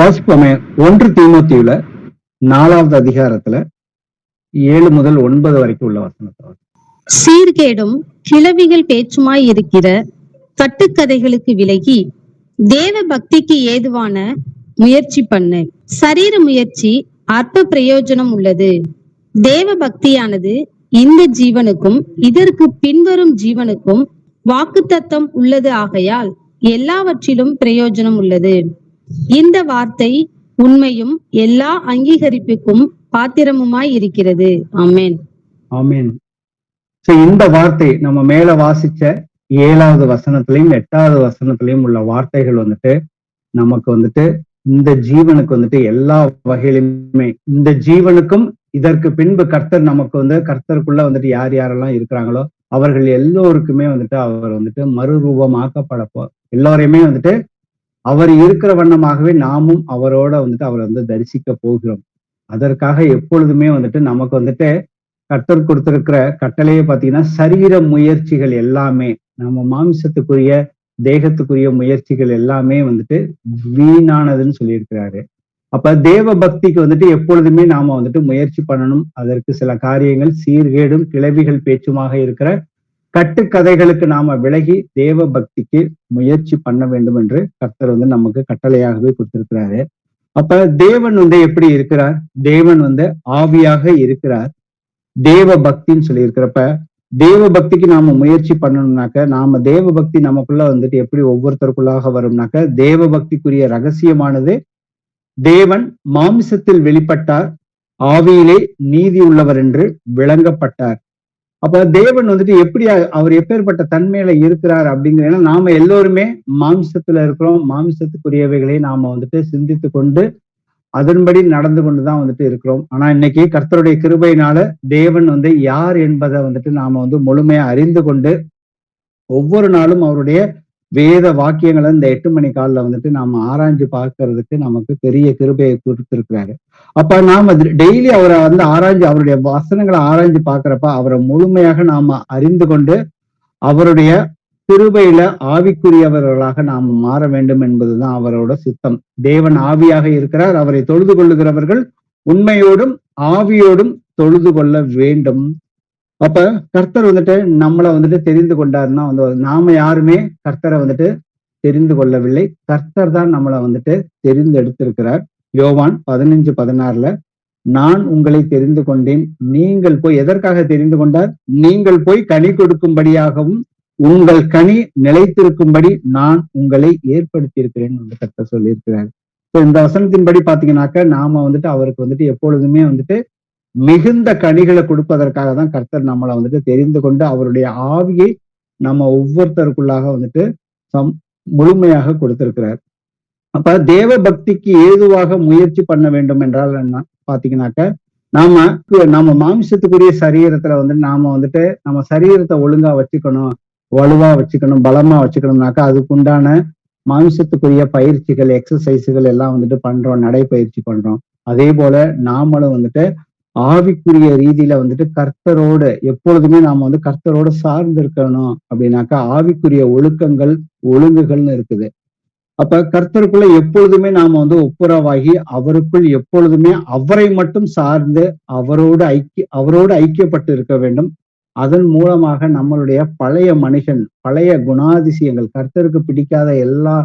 வாசிப்போமே. 1 தீமோத்தேயுல 4வது அதிகாரத்துல 7 முதல் 9 வரைக்கும் உள்ள வசனத்தை வாசிப்போம். சீர்கேடும் கிளவிகள் பேச்சுமாய் இருக்கிற கட்டுக்கதைகளுக்கு விலகி தேவ பக்திக்கு ஏதுவான முயற்சி பண்ணு. சரீர முயற்சி அற்ப பிரயோஜனம் உள்ளது. தேவ பக்தியானது இந்த ஜீவனுக்கும் இதற்கு பின்வரும் ஜீவனுக்கும் வாக்குத்தத்தம் உள்ளது ஆகையால் எல்லாவற்றிலும் பிரயோஜனம் உள்ளது. இந்த வார்த்தை உண்மையும் எல்லா அங்கீகரிப்புக்கும் பாத்திரமுமாய் இருக்கிறது. ஆமென். ஆமென். இந்த வார்த்தை நம்ம மேல வாசிச்ச 7வது வசனத்திலையும் 8வது வசனத்திலையும் உள்ள வார்த்தைகள் வந்துட்டு நமக்கு வந்துட்டு இந்த ஜீவனுக்கு வந்துட்டு எல்லா வகையிலுமே இந்த ஜீவனுக்கும் இதற்கு பின்பு கர்த்தர் நமக்கு வந்து கர்த்தருக்குள்ள வந்துட்டு யார் யாரெல்லாம் இருக்கிறாங்களோ அவர்கள் எல்லோருக்குமே வந்துட்டு அவர் வந்துட்டு மறுரூபமாக்கப்படப்போ எல்லோரையுமே வந்துட்டு அவர் இருக்கிற வண்ணமாகவே நாமும் அவரோட வந்துட்டு அவரை வந்து தரிசிக்க போகிறோம். அதற்காக எப்பொழுதுமே வந்துட்டு நமக்கு வந்துட்டு கர்த்தர் கொடுத்திருக்கிற கட்டளையே பாத்தீங்கன்னா சரீர முயற்சிகள் எல்லாமே நம்ம மாமிசத்துக்குரிய தேகத்துக்குரிய முயற்சிகள் எல்லாமே வந்துட்டு வீணானதுன்னு சொல்லியிருக்கிறாரு. அப்ப தேவ பக்திக்கு வந்துட்டு எப்பொழுதுமே நாம வந்துட்டு முயற்சி பண்ணணும். அதற்கு சில காரியங்கள் சீர்கேடும் கிளவிகள் பேச்சுமாக இருக்கிற கட்டுக்கதைகளுக்கு நாம விலகி தேவ பக்திக்கு முயற்சி பண்ண வேண்டும் என்று கர்த்தர் வந்து நமக்கு கட்டளையாகவே கொடுத்திருக்கிறாரு. அப்ப தேவன் வந்து எப்படி இருக்கிறார்? தேவன் வந்து ஆவியாக இருக்கிறார். தேவ பக்தின்னு சொல்லி இருக்கிறப்ப தேவ பக்திக்கு நாம முயற்சி பண்ணணும்னாக்க நாம தேவ பக்தி நமக்குள்ள வந்துட்டு எப்படி ஒவ்வொருத்தருக்குள்ளாக வரும்னாக்க தேவ பக்திக்குரிய ரகசியமானது தேவன் மாமிசத்தில் வெளிப்பட்டார், ஆவியிலே நீதி உள்ளவர் என்று விளங்கப்பட்டார். அப்ப தேவன் வந்துட்டு எப்படி அவர் எப்பேற்பட்ட தன்மையில இருக்கிறார் அப்படிங்கிற நாம எல்லோருமே மாமிசத்துல இருக்கிறோம். மாமிசத்துக்குரியவைகளை நாம வந்துட்டு சிந்தித்து கொண்டு அதன்படி நடந்து கொண்டுதான் வந்துட்டு இருக்கிறோம். ஆனா இன்னைக்கு கர்த்தருடைய கிருபையினால தேவன் வந்து யார் என்பதை வந்துட்டு நாம வந்து முழுமையா அறிந்து கொண்டு ஒவ்வொரு நாளும் அவருடைய வேத வாக்கியங்களை இந்த 8 மணி காலில் வந்துட்டு நாம ஆராய்ஞ்சு பார்க்கறதுக்கு நமக்கு பெரிய கிருபையை கொடுத்திருக்கிறாரு. அப்ப நாம டெய்லி அவரை வந்து ஆராய்ஞ்சு அவருடைய வசனங்களை ஆராய்ஞ்சு பார்க்கிறப்ப அவரை முழுமையாக நாம அறிந்து கொண்டு அவருடைய கிருபையில ஆவிக்குரியவர்களாக நாம் மாற வேண்டும் என்பதுதான் அவரோட சித்தம். தேவன் ஆவியாக இருக்கிறார். அவரை தொழுது கொள்ளுகிறவர்கள் உண்மையோடும் ஆவியோடும் தொழுது கொள்ள வேண்டும். அப்ப கர்த்தர் வந்துட்டு நம்மளை வந்துட்டு தெரிந்து கொண்டாருன்னா வந்து நாம யாருமே கர்த்தரை வந்துட்டு தெரிந்து கொள்ளவில்லை. கர்த்தர் தான் நம்மளை வந்துட்டு தெரிந்து எடுத்திருக்கிறார். யோவான் 15:16 நான் உங்களை தெரிந்து கொண்டேன், நீங்கள் போய் எதற்காக தெரிந்து கொண்டார்? நீங்கள் போய் கனி கொடுக்கும்படியாகவும் உங்கள் கனி நிலைத்திருக்கும்படி நான் உங்களை ஏற்படுத்தி இருக்கிறேன்னு வந்து கர்த்தர் சொல்லியிருக்கிறார். இந்த வசனத்தின்படி பாத்தீங்கன்னாக்க நாம வந்துட்டு அவருக்கு வந்துட்டு எப்பொழுதுமே வந்துட்டு மிகுந்த கனிகளை கொடுப்பதற்காக தான் கர்த்தர் நம்மளை வந்துட்டு தெரிந்து கொண்டு அவருடைய ஆவியை நம்ம ஒவ்வொருத்தருக்குள்ளாக வந்துட்டு முழுமையாக கொடுத்திருக்கிறார். அப்ப தேவ பக்திக்கு ஏதுவாக முயற்சி பண்ண வேண்டும் என்றால் என்ன பாத்தீங்கன்னாக்க நாம மாமிசத்துக்குரிய சரீரத்துல வந்து நாம வந்துட்டு நம்ம சரீரத்தை ஒழுங்கா வச்சுக்கணும், வலுவா வச்சுக்கணும், பலமா வச்சுக்கணும்னாக்கா அதுக்குண்டான மாமிசத்துக்குரிய பயிற்சிகள் எக்ஸசைஸுகள் எல்லாம் வந்துட்டு பண்றோம், நடைப்பயிற்சி பண்றோம். அதே போல நாமளும் வந்துட்டு ஆவிக்குரிய ரீதியில வந்துட்டு கர்த்தரோடு எப்பொழுதுமே நாம வந்து கர்த்தரோடு சார்ந்து இருக்கணும். அப்படின்னாக்கா ஆவிக்குரிய ஒழுங்குகள்னு இருக்குது. அப்ப கர்த்தருக்குள்ள எப்பொழுதுமே நாம வந்து ஒப்புரவாகி அவருக்குள் எப்பொழுதுமே அவரை மட்டும் சார்ந்து அவரோடு ஐக்கியப்பட்டு இருக்க வேண்டும். அதன் மூலமாக நம்மளுடைய பழைய மனுஷன், பழைய குணாதிசயங்கள், கர்த்தருக்கு பிடிக்காத எல்லா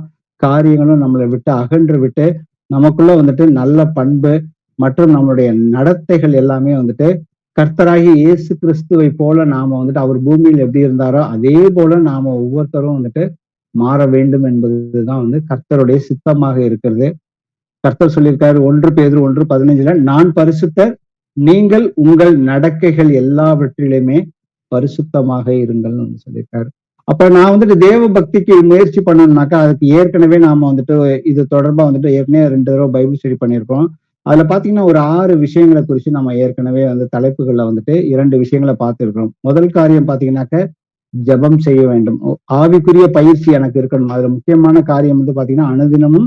காரியங்களும் நம்மளை விட்டு அகன்று விட்டு நமக்குள்ள வந்துட்டு நல்ல பண்பு மற்றும் நம்மளுடைய நடத்தைகள் எல்லாமே வந்துட்டு கர்த்தராகி இயேசு கிறிஸ்துவை போல நாம வந்துட்டு அவர் பூமியில் எப்படி இருந்தாரோ அதே போல நாம ஒவ்வொருத்தரும் வந்துட்டு மாற வேண்டும் என்பதுதான் வந்து கர்த்தருடைய சித்தமாக இருக்கிறது. கர்த்தர் சொல்லியிருக்காரு 1 பேதுரு 1:15 நான் பரிசுத்தர், நீங்கள் உங்கள் நடக்கைகள் எல்லாவற்றிலுமே பரிசுத்தமாக இருங்கள்னு சொல்லியிருக்காரு. அப்ப நான் வந்துட்டு தேவ பக்திக்கு முயற்சி பண்ணணும்னாக்கா அதுக்கு ஏற்கனவே நாம வந்துட்டு இது தொடர்பா வந்துட்டு ஏற்கனவே 2 தடவை பைபிள் ஸ்டடி பண்ணியிருக்கோம். அதுல பாத்தீங்கன்னா ஒரு 6 விஷயங்களை குறிச்சு நம்ம ஏற்கனவே வந்து தலைப்புகள்ல வந்துட்டு 2 விஷயங்களை பார்த்துருக்கிறோம். முதல் காரியம் பாத்தீங்கன்னாக்க ஜெபம் செய்ய வேண்டும். ஆவிக்குரிய பயிற்சி எனக்கு இருக்கணும். அதுல முக்கியமான காரியம் வந்து பாத்தீங்கன்னா அனுதினமும்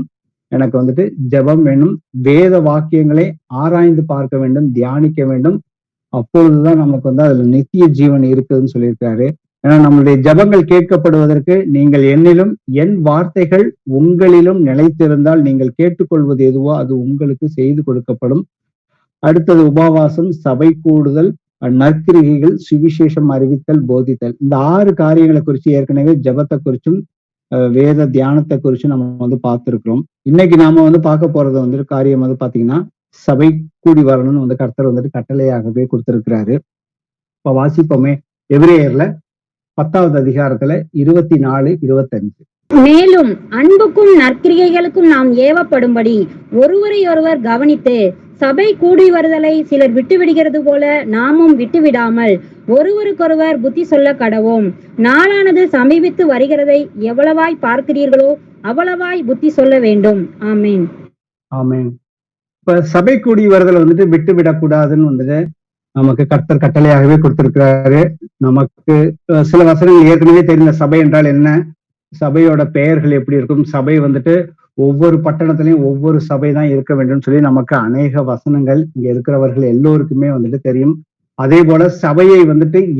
எனக்கு வந்துட்டு ஜெபம் வேணும். வேத வாக்கியங்களை ஆராய்ந்து பார்க்க வேண்டும், தியானிக்க வேண்டும். அப்பொழுதுதான் நமக்கு வந்து அதுல நித்திய ஜீவன் இருக்குதுன்னு சொல்லியிருக்காரு. ஏன்னா நம்மளுடைய ஜெபங்கள் கேட்கப்படுவதற்கு நீங்கள் என்னிலும் என் வார்த்தைகள் உங்களிலும் நிலைத்திருந்தால் நீங்கள் கேட்டுக்கொள்வது எதுவோ அது உங்களுக்கு செய்து கொடுக்கப்படும். அடுத்தது உபவாசம், சபை கூடுதல், நற்கிரிகைகள், சுவிசேஷம் அறிவித்தல், போதித்தல். இந்த 6 காரியங்களை குறித்து ஏற்கனவே ஜெபத்தை குறிச்சும் வேத தியானத்தை குறிச்சும் நம்ம பார்த்திருக்கிறோம். இன்னைக்கு நாம பார்க்க போறது காரியம் பாத்தீங்கன்னா சபை கூடி வரணும்னு கர்த்தர் கட்டளையாகவே கொடுத்திருக்கிறாரு. இப்ப வாசிப்போமே, எபிரேயர்ல 10வது அதிகாரத்துல 24, 25. மேலும் அன்புக்கும் நற்கிரியைகளுக்கும் நாம் ஏவப்படும்படி ஒருவரையொருவர் கவனித்து சபை கூடி வருதலை சிலர் விட்டுவிடுகிறது போல நாமும் விட்டுவிடாமல் ஒருவருக்கொருவர் புத்தி சொல்ல கடவோம். நாளானது சமீபித்து வருகிறதை எவ்வளவாய் பார்க்கிறீர்களோ அவ்வளவாய் புத்தி சொல்ல வேண்டும். ஆமேன். ஆமேன். இப்ப சபை கூடி வருதலை விட்டு விடக்கூடாதுன்னு நமக்கு கர்த்தர் கட்டளையாகவே கொடுத்திருக்கிறாரு. நமக்கு சில வசனங்கள் ஏற்கனவே தெரிந்த சபை என்றால் என்ன, சபையோட பெயர்கள் எப்படி இருக்கும், சபை ஒவ்வொரு பட்டணத்திலையும் ஒவ்வொரு சபை தான் இருக்க வேண்டும் சொல்லி நமக்கு அநேக வசனங்கள் இங்க இருக்கிறவர்கள் எல்லோருக்குமே தெரியும். அதே போல சபையை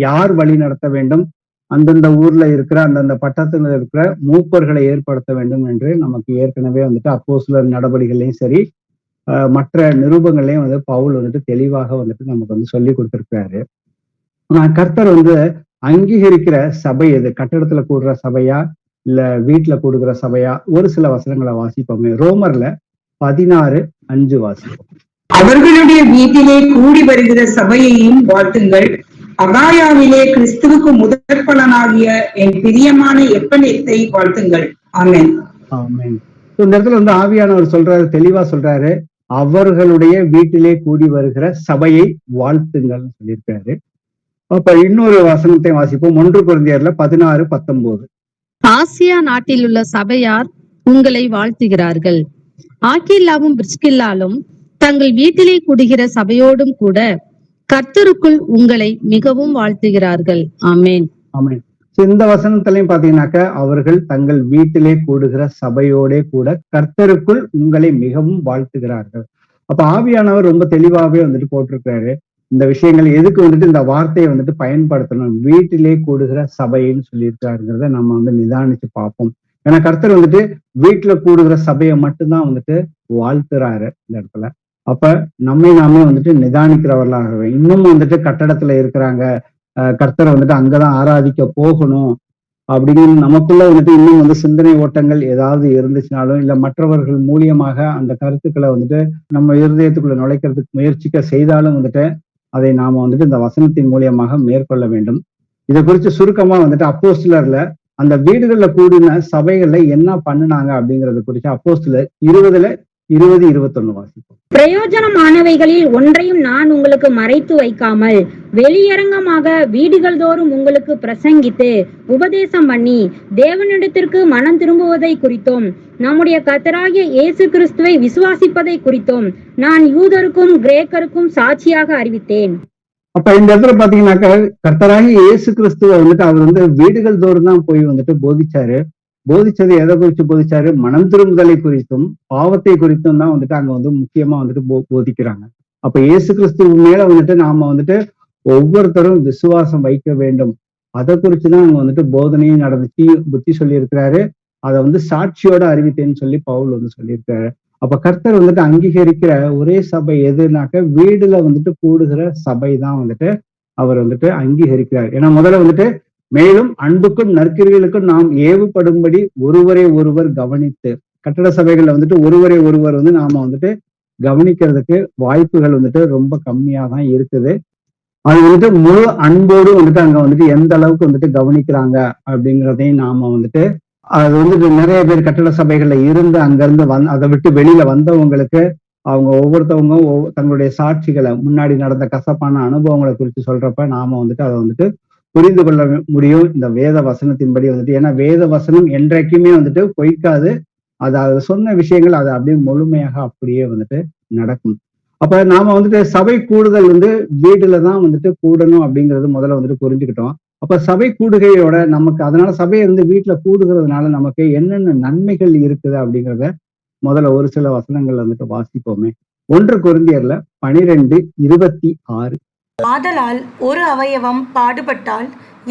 யார் வழி நடத்த வேண்டும், அந்தந்த ஊர்ல இருக்கிற அந்தந்த பட்டணத்துல இருக்கிற மூப்பர்களை ஏற்படுத்த வேண்டும் என்று நமக்கு ஏற்கனவே அப்போஸ்தலர் நடபடிகளையும் சரி மற்ற நிருபங்களையும் பவுல் தெளிவாக நமக்கு சொல்லி கொடுத்திருக்கிறாரு. ஆனா கர்த்தர் அங்கீகரிக்கிற சபை எது, கட்டடத்துல கூடுற சபையா இல்ல வீட்டுல கூடுகிற சபையா? ஒரு சில வசனங்களை வாசிப்போமே. ரோமர்ல 16:5 வாசிப்போம். அவர்களுடைய வீட்டிலே கூடி வருகிற சபையையும் வாழ்த்துங்கள். அகாயாவிலே கிறிஸ்துவுக்கு முதற் பலனாகிய என் பிரியமான எப்பனேத்தை வாழ்த்துங்கள். ஆமென். ஆமென். இந்த இடத்துல ஆவியானவர் சொல்றாரு, தெளிவா சொல்றாரு, அவர்களுடைய வீட்டிலே கூடி வருகிற சபையை வாழ்த்துங்கள் சொல்லியிருக்காரு. அப்ப இன்னொரு வசனத்தை வாசிப்போம். 1 கொரிந்தியர்ல 16:19. ஆசியா நாட்டில் உள்ள சபையார் உங்களை வாழ்த்துகிறார்கள். ஆக்கில்லாவும் பிரிஸ்கில்லாலும் தங்கள் வீட்டிலே கூடுகிற சபையோடும் கூட கர்த்தருக்குள் உங்களை மிகவும் வாழ்த்துகிறார்கள். ஆமேன். ஆமேன். இந்த வசனத்திலையும் பாத்தீங்கன்னாக்க அவர்கள் தங்கள் வீட்டிலே கூடுகிற சபையோட கூட கர்த்தருக்குள் உங்களை மிகவும் வாழ்த்துகிறார்கள். அப்ப ஆவியானவர் ரொம்ப தெளிவாவே போட்டிருக்காரு. இந்த விஷயங்கள் எதுக்கு இந்த வார்த்தையை பயன்படுத்தணும், வீட்டிலே கூடுகிற சபைன்னு சொல்லியிருக்காருங்கிறத நம்ம நிதானிச்சு பார்ப்போம். ஏன்னா கர்த்தர் வீட்டுல கூடுகிற சபையை மட்டும்தான் வாழ்த்துறாரு இந்த இடத்துல. அப்ப நாமே நிதானிக்கிறவர்களாகவே, இன்னும் கட்டடத்துல இருக்கிறாங்க, கர்த்தரை அங்கதான் ஆராதிக்க போகணும் அப்படின்னு நமக்குள்ள இன்னும் சிந்தனை ஓட்டங்கள் ஏதாவது இருந்துச்சுனாலும் இல்ல மற்றவர்கள் மூலியமாக அந்த கருத்துக்களை நம்ம இருதயத்துக்குள்ள நுழைக்கிறதுக்கு முயற்சிக்க செய்தாலும் அதை நாம இந்த வசனத்தின் மூலியமாக மேற்கொள்ள வேண்டும். இதை குறித்து சுருக்கமா அப்போஸ்தலர்ல அந்த வீடுகள்ல கூடின சபைகள்ல என்ன பண்ணுனாங்க அப்படிங்கறது குறித்து அப்போஸ்தலர் 20:20-21 வாசிப்போம். பிரயோஜனமானவைகளில் ஒன்றையும் நான் உங்களுக்கு மறைத்து வைக்காமல் வெளியரங்கமாக வீடுகள் தோறும் உங்களுக்கு பிரசங்கித்து உபதேசம் பண்ணி தேவனிடத்திற்கு மனம் திரும்புவதை குறித்தும் நம்முடைய கர்த்தராகிய இயேசு கிறிஸ்துவை விசுவாசிப்பதை குறித்தும் நான் யூதருக்கும் கிரேக்கருக்கும் சாட்சியாக அறிவித்தேன். அப்ப இந்த இடத்துல பாத்தீங்கன்னாக்க கர்த்தராகிய இயேசு கிறிஸ்துவ அவர் வீடுகள் தோறும் தான் போய் போதிச்சாரு. போதிச்சது எதை குறித்து போதிச்சாரு? மனம் திரும்புதலை குறித்தும் பாவத்தை குறித்தும் தான் அங்க முக்கியமா போதிக்கிறாங்க. அப்ப இயேசு கிறிஸ்துவ மேல நாம ஒவ்வொருத்தரும் விசுவாசம் வைக்க வேண்டும். அதை குறிச்சுதான் அங்க போதனையும் நடந்துச்சு, புத்தி சொல்லி இருக்கிறாரு. அதை சாட்சியோட அறிவித்தேன்னு சொல்லி பவுல் சொல்லியிருக்காரு. அப்ப கர்த்தர் அங்கீகரிக்கிற ஒரே சபை எதுனாக்க வீடுல கூடுகிற சபை தான் அவர் அங்கீகரிக்கிறார். ஏன்னா முதல்ல மேலும் அன்புக்கும் நற்கிரிகளுக்கும் நாம் ஏவுப்படும்படி ஒருவரை ஒருவர் கவனித்து, கட்டட சபைகள்ல ஒருவரை ஒருவர் நாம கவனிக்கிறதுக்கு வாய்ப்புகள் ரொம்ப கம்மியா தான் இருக்குது. அது முழு அன்போடு அங்க எந்த அளவுக்கு கவனிக்கிறாங்க அப்படிங்கிறதையும் நாம அது நிறைய பேர் கட்டட சபைகள்ல இருந்து அங்க இருந்து அதை விட்டு வெளியில வந்தவங்களுக்கு அவங்க ஒவ்வொருத்தவங்க தங்களுடைய சாட்சிகளை, முன்னாடி நடந்த கசப்பான அனுபவங்களை குறித்து சொல்றப்ப நாம அதை புரிந்து கொள்ள முடியும் இந்த வேத வசனத்தின்படி ஏன்னா வேத வசனம் என்றைக்குமே பொய்க்காது. அது சொன்ன விஷயங்கள் அது அப்படியே முழுமையாக அப்படியே நடக்கும். அப்ப நாம சபை கூடுதல் வீடுலதான் கூடணும் அப்படிங்கிறது முதல்ல புரிஞ்சுக்கிட்டோம். அப்ப சபை கூடுகையோட நமக்கு அதனால சபையை வீட்டுல கூடுகிறதுனால நமக்கு என்னென்ன நன்மைகள் இருக்குது அப்படிங்கிறத முதல்ல ஒரு சில வசனங்கள் வாசிப்போமே. 1 கொரிந்தியர்ல 12:26. ஆதலால் ஒரு அவயவம் பாடுபட்டால்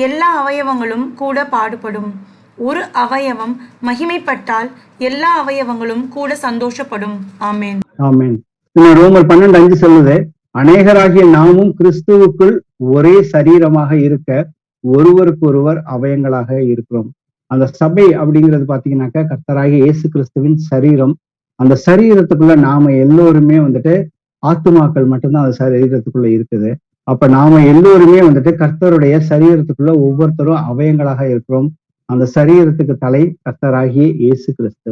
எல்லா அவயவங்களும் கூட பாடுபடும். ஒரு அவயவம் மகிமைப்பட்டால் எல்லா அவயவங்களும் கூட சந்தோஷப்படும். ஆமென். ஆமென். ரோமர் 12:5 சொல்லுது, அநேகராகிய நாமும் கிறிஸ்துவுக்குள் ஒரே சரீரமாக இருக்க ஒருவருக்கு ஒருவர் அவயங்களாக இருக்கிறோம். அந்த சபை அப்படிங்கிறது பாத்தீங்கன்னாக்கா கர்த்தராகிய இயேசு கிறிஸ்துவின் சரீரம். அந்த சரீரத்துக்குள்ள நாம எல்லோருமே வந்துட்டு ஆத்துமாக்கள் மட்டும்தான் அந்த சரீரத்துக்குள்ள இருக்குது. அப்ப நாம எல்லோருமே வந்துட்டு கர்த்தருடைய சரீரத்துக்குள்ள ஒவ்வொருத்தரும் அவயங்களாக இருக்கிறோம். அந்த சரீரத்துக்கு தலை கர்த்தராகிய இயேசு கிறிஸ்து.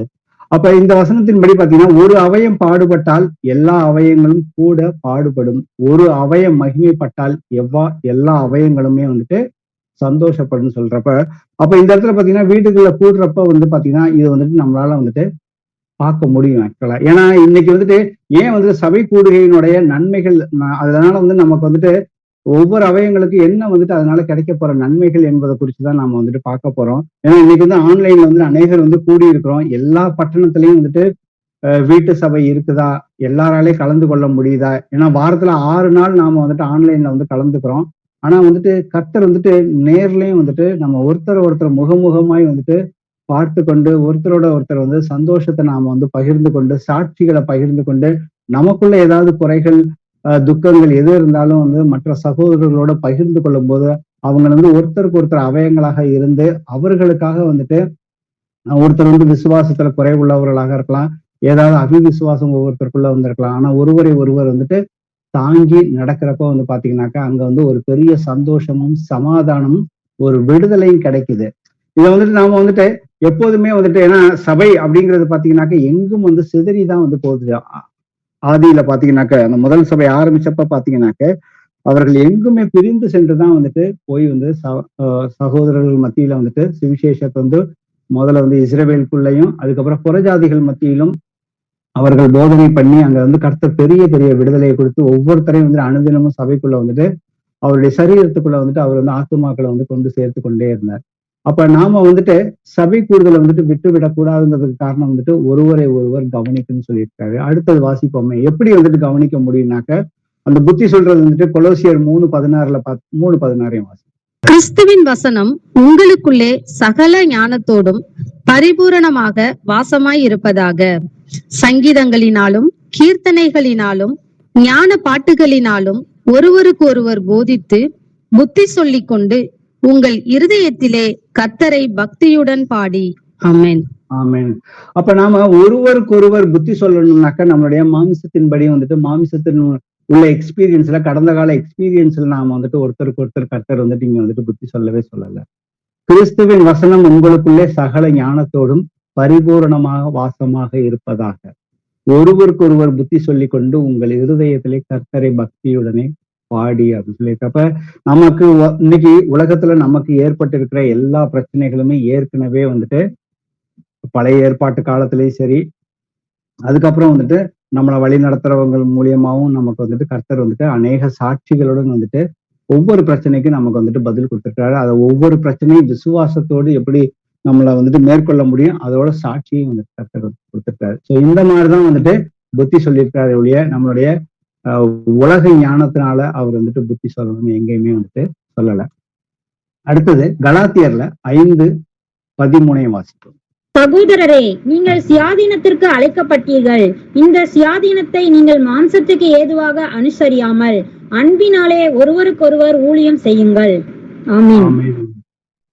அப்ப இந்த வசனத்தின்படி பாத்தீங்கன்னா, ஒரு அவயம் பாடுபட்டால் எல்லா அவயங்களும் கூட பாடுபடும். ஒரு அவயம் மகிமைப்பட்டால் எல்லா அவயங்களுமே வந்துட்டு சந்தோஷப்படும் சொல்றப்ப, அப்ப இந்த இடத்துல பாத்தீங்கன்னா வீட்டுக்குள்ள கூடுறப்ப வந்து பாத்தீங்கன்னா இது வந்துட்டு நம்மளால வந்துட்டு பார்க்க முடியும் ஆக்சுவலா. ஏன்னா இன்னைக்கு வந்துட்டு ஏன் வந்து சபை கூடுகையினுடைய நன்மைகள், அதனால வந்து நமக்கு வந்துட்டு ஒவ்வொரு அவயங்களுக்கு என்ன வந்துட்டு அதனால கிடைக்க போற நன்மைகள் என்பதை குறிச்சுதான் நாம வந்துட்டு பார்க்க போறோம். ஏன்னா இன்னைக்கு வந்து ஆன்லைன்ல வந்து அநேகர் வந்து கூடி இருக்கிறோம். எல்லா பட்டணத்திலையும் வந்துட்டு வீட்டு சபை இருக்குதா, எல்லாராலையும் கலந்து கொள்ள முடியுதா? ஏன்னா வாரத்துல 6 நாள் நாம வந்துட்டு ஆன்லைன்ல வந்து கலந்துக்கிறோம். ஆனா வந்துட்டு கர்த்தர் வந்துட்டு நேர்லயும் வந்துட்டு நம்ம ஒருத்தர் முகமுகமாய் வந்துட்டு பார்த்து கொண்டு ஒருத்தரோட ஒருத்தர் வந்து சந்தோஷத்தை நாம வந்து பகிர்ந்து கொண்டு சாட்சிகளை பகிர்ந்து கொண்டு நமக்குள்ள ஏதாவது குறைகள் துக்கங்கள் எது இருந்தாலும் வந்து மற்ற சகோதரர்களோட பகிர்ந்து கொள்ளும் போது அவங்க வந்து ஒருத்தருக்கு ஒருத்தர் அவயங்களாக இருந்து அவர்களுக்காக வந்துட்டு ஒருத்தர் வந்து விசுவாசத்துல குறைவுள்ளவர்களாக இருக்கலாம், ஏதாவது அவிவிசுவாசம் ஒவ்வொருத்தருக்குள்ள வந்திருக்கலாம். ஆனா ஒருவரை ஒருவர் வந்துட்டு தாங்கி நடக்கிறப்ப வந்து பாத்தீங்கன்னாக்கா அங்க வந்து ஒரு பெரிய சந்தோஷமும் சமாதானமும் ஒரு விடுதலையும் கிடைக்குது. இதை வந்துட்டு நாம வந்துட்டு எப்போதுமே வந்துட்டு, ஏன்னா சபை அப்படிங்கிறது பாத்தீங்கன்னாக்கா எங்கும் வந்து சிதறிதான் வந்து போகுது. ஆதியில பாத்தீங்கன்னாக்க அந்த முதல் சபை ஆரம்பிச்சப்ப பாத்தீங்கன்னாக்க அவர்கள் எங்குமே பிரிந்து சென்றுதான் வந்துட்டு போய் வந்து சகோதரர்கள் மத்தியில வந்துட்டு சுவிசேஷத்தை வந்து முதல்ல வந்து இஸ்ரவேலுக்குள்ளயும் அதுக்கப்புறம் புறஜாதிகள் மத்தியிலும் அவர்கள் போதனை பண்ணி அங்க வந்து கர்த்தர் பெரிய பெரிய விடுதலையை கொடுத்து ஒவ்வொருத்தரையும் வந்து அனுதினமும் சபைக்குள்ள வந்துட்டு அவருடைய சரீரத்துக்குள்ள வந்துட்டு அவர் வந்து ஆத்துமாக்களை வந்து கொண்டு சேர்த்து கொண்டே இருந்தார். அப்ப நாம வந்துட்டு சபை கூடுதலை வந்துட்டு விட்டு விடக்கூடாதுங்கிறதுக்கு காரணம் வந்துட்டு ஒருவரை ஒருவர் கவனிக்கணும்னு சொல்லியிருக்காரு. அடுத்தது வாசிப்போமே, எப்படி வந்துட்டு கவனிக்க முடியும்னாக்க அந்த புத்தி சொல்றது வந்துட்டு கொலோசியர் 3:16 3:16 வாசி. கிறிஸ்துவின் வசனம் உங்களுக்குள்ளே சகல ஞானத்தோடும் பரிபூரணமாக வாசமாய் இருப்பதாக, சங்கீதங்களினாலும் கீர்த்தனைகளினாலும் ஞான பாட்டுகளினாலும் ஒருவருக்கு ஒருவர் போதித்து புத்தி சொல்லிக் கொண்டு உங்கள் இருதயத்திலே கர்த்தரை பக்தியுடன் பாடி. ஆமென். ஆமென். அப்ப நாம ஒருவருக்கொருவர் புத்தி சொல்லணும்னாக்க நம்மளுடைய மாமிசத்தின்படி வந்துட்டு மாமிசத்தின் உள்ள எக்ஸ்பீரியன்ஸ்ல கடந்த கால எக்ஸ்பீரியன்ஸ்ல நாம வந்துட்டு ஒருத்தருக்கு ஒருத்தர் கர்த்தர் வந்துட்டு இங்க வந்துட்டு புத்தி சொல்லவே சொல்லல. கிறிஸ்துவின் வசனம் உங்களுக்குள்ளே சகல ஞானத்தோடும் பரிபூரணமாக வாசமாக இருப்பதாக, ஒருவருக்கொருவர் புத்தி சொல்லி கொண்டு உங்கள் இருதயத்திலே கர்த்தரை பக்தியுடனே பாடி அப்படின்னு சொல்லியிருக்கப்ப நமக்கு இன்னைக்கு உலகத்துல நமக்கு ஏற்பட்டிருக்கிற எல்லா பிரச்சனைகளுமே ஏற்கனவே வந்துட்டு பழைய ஏற்பாட்டு காலத்திலயும் சரி, அதுக்கப்புறம் வந்துட்டு நம்மளை வழி நடத்துறவங்க மூலியமாவும் நமக்கு வந்துட்டு கர்த்தர் வந்துட்டு அநேக சாட்சிகளுடன் வந்துட்டு ஒவ்வொரு பிரச்சனைக்கும் நமக்கு வந்துட்டு பதில் கொடுத்துருக்காரு. அதை ஒவ்வொரு பிரச்சனையும் விசுவாசத்தோடு எப்படி நம்மளை வந்துட்டு மேற்கொள்ள முடியும் அதோட சாட்சியும் வந்துட்டு கர்த்தர் கொடுத்துருக்காரு. ஸோ இந்த மாதிரிதான் வந்துட்டு புத்தி சொல்லியிருக்காரு ஒழிய நம்மளுடைய உலக ஞானத்தினால அவர் வந்துட்டு புத்தி சொல்லணும்னு எங்கேயுமே வந்துட்டு சொல்லல. அடுத்தது கலாத்தியர்ல 5:13 வாசிப்போம். சகோதரரே, நீங்கள் சுயாதீனத்திற்கு அழைக்கப்பட்டீர்கள். இந்த சுயாதீனத்தை நீங்கள் மாம்சத்துக்கு ஏதுவாக அனுசரியாமல் அன்பினாலே ஒருவருக்கொருவர் ஊழியம் செய்யுங்கள். ஆமென்.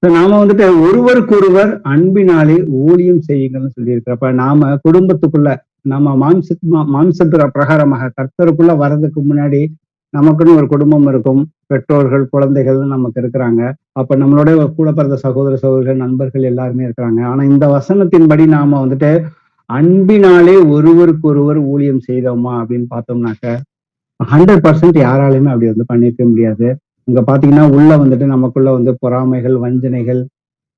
நாம வந்துட்டு ஒருவருக்கொருவர் அன்பினாலே ஊழியம் செய்யுங்கள்னு சொல்லி இருக்கிறப்ப நாம குடும்பத்துக்குள்ள நம்ம மாம்சத்துற பிரகாரமாக கர்த்தருக்குள்ள வர்றதுக்கு முன்னாடி நமக்குன்னு ஒரு குடும்பம் இருக்கும், பெற்றோர்கள் குழந்தைகள் நமக்கு இருக்கிறாங்க. அப்ப நம்மளோட கூட பிறந்த சகோதர சகோதரர்கள் நண்பர்கள் எல்லாருமே இருக்கிறாங்க. ஆனா இந்த வசனத்தின்படி நாம வந்துட்டு அன்பினாலே ஒருவருக்கு ஒருவர் ஊழியம் செய்தோமா அப்படின்னு பார்த்தோம்னாக்க 100% யாராலையுமே அப்படி வந்து பண்ணிருக்க முடியாது. இங்க பாத்தீங்கன்னா உள்ள வந்துட்டு நமக்குள்ள வந்து பொறாமைகள் வஞ்சனைகள்